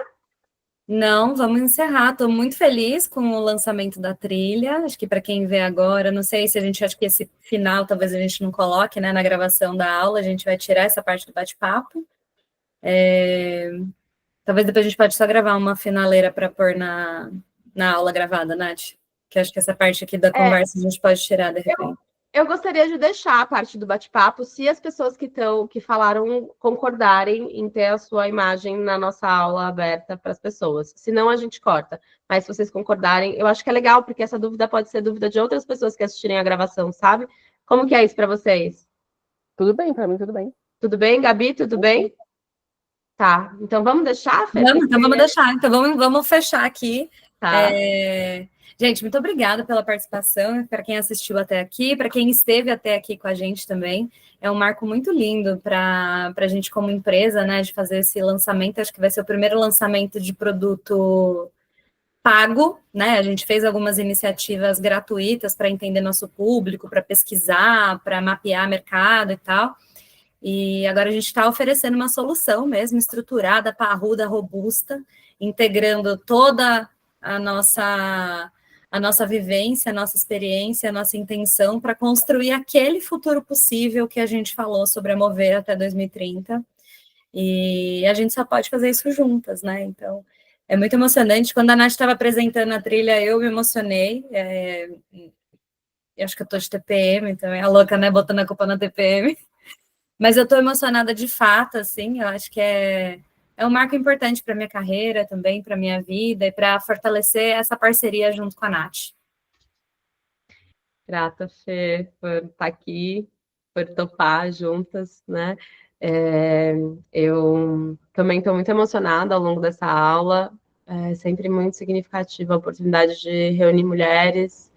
Não, vamos encerrar. Estou muito feliz com o lançamento da trilha. Acho que para quem vê agora, não sei se a gente acha que esse final talvez a gente não coloque, né, na gravação da aula, a gente vai tirar essa parte do bate-papo. Talvez depois a gente pode só gravar uma finaleira para pôr na aula gravada, Nath. Que acho que essa parte aqui da conversa a gente pode tirar de repente. Eu gostaria de deixar a parte do bate-papo, se as pessoas que falaram concordarem em ter a sua imagem na nossa aula aberta para as pessoas. Senão a gente corta. Mas se vocês concordarem, eu acho que é legal, porque essa dúvida pode ser dúvida de outras pessoas que assistirem a gravação, sabe? Como que é isso para vocês? Tudo bem, para mim tudo bem. Tudo bem, Gabi? Tudo bem? Tá. Então vamos deixar, Fê? Então vamos deixar. Então vamos fechar aqui. Tá. Gente, muito obrigada pela participação, para quem assistiu até aqui, para quem esteve até aqui com a gente também. É um marco muito lindo para a gente como empresa, né, de fazer esse lançamento. Acho que vai ser o primeiro lançamento de produto pago, né? A gente fez algumas iniciativas gratuitas para entender nosso público, para pesquisar, para mapear mercado e tal. E agora a gente está oferecendo uma solução mesmo, estruturada, parruda, robusta, integrando toda a nossa vivência, a nossa experiência, a nossa intenção para construir aquele futuro possível que a gente falou sobre a Mover até 2030. E a gente só pode fazer isso juntas, né? Então, é muito emocionante. Quando a Nath estava apresentando a trilha, eu me emocionei. Eu acho que eu estou de TPM, então é a louca, né? Botando a culpa na TPM. Mas eu estou emocionada de fato, assim, eu acho que é um marco importante para a minha carreira também, para a minha vida e para fortalecer essa parceria junto com a Nath. Grata, Fê, por estar aqui, por topar juntas, né? Eu também estou muito emocionada ao longo dessa aula, é sempre muito significativa a oportunidade de reunir mulheres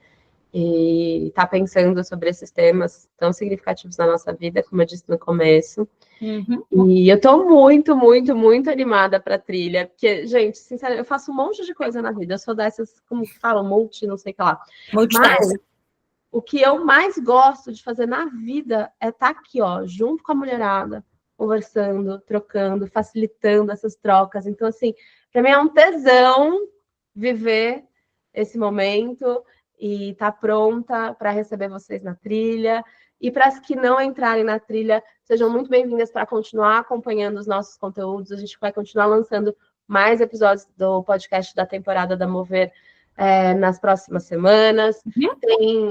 e estar pensando sobre esses temas tão significativos na nossa vida, como eu disse no começo. E eu estou muito, muito, muito animada para a trilha, porque, gente, sinceramente, eu faço um monte de coisa na vida, eu sou dessas, como que fala, não sei o que lá. Mas o que eu mais gosto de fazer na vida é estar aqui, ó, junto com a mulherada, conversando, trocando, facilitando essas trocas. Então, assim, para mim é um tesão viver esse momento e estar pronta para receber vocês na trilha. E para as que não entrarem na trilha, sejam muito bem-vindas para continuar acompanhando os nossos conteúdos. A gente vai continuar lançando mais episódios do podcast da temporada da Mover nas próximas semanas.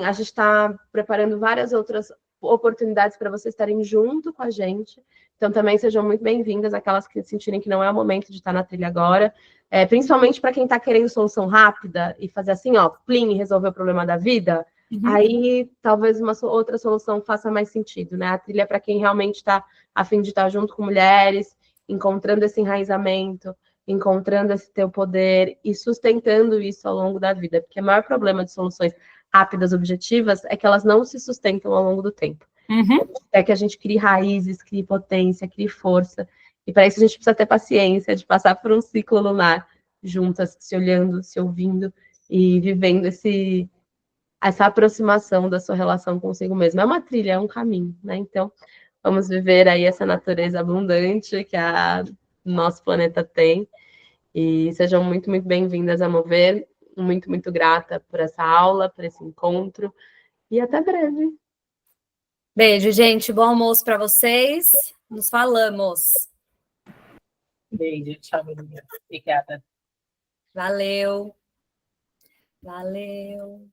A gente está preparando várias outras oportunidades para vocês estarem junto com a gente. Então, também sejam muito bem-vindas, aquelas que sentirem que não é o momento de estar na trilha agora. Principalmente para quem está querendo solução rápida e fazer assim, ó, plim, e resolver o problema da vida. Aí, talvez uma outra solução faça mais sentido, né? A trilha é para quem realmente está a fim de estar junto com mulheres, encontrando esse enraizamento, encontrando esse teu poder e sustentando isso ao longo da vida, porque o maior problema de soluções rápidas, objetivas, é que elas não se sustentam ao longo do tempo. É que a gente crie raízes, crie potência, crie força, e para isso a gente precisa ter paciência de passar por um ciclo lunar juntas, se olhando, se ouvindo e vivendo essa aproximação da sua relação consigo mesma. É uma trilha, é um caminho, né? Então, vamos viver aí essa natureza abundante que nosso planeta tem. E sejam muito, muito bem-vindas a Mover. Muito, muito grata por essa aula, por esse encontro. E até breve. Beijo, gente. Bom almoço para vocês. Nos falamos. Beijo, tchau, menina. Obrigada. Valeu. Valeu.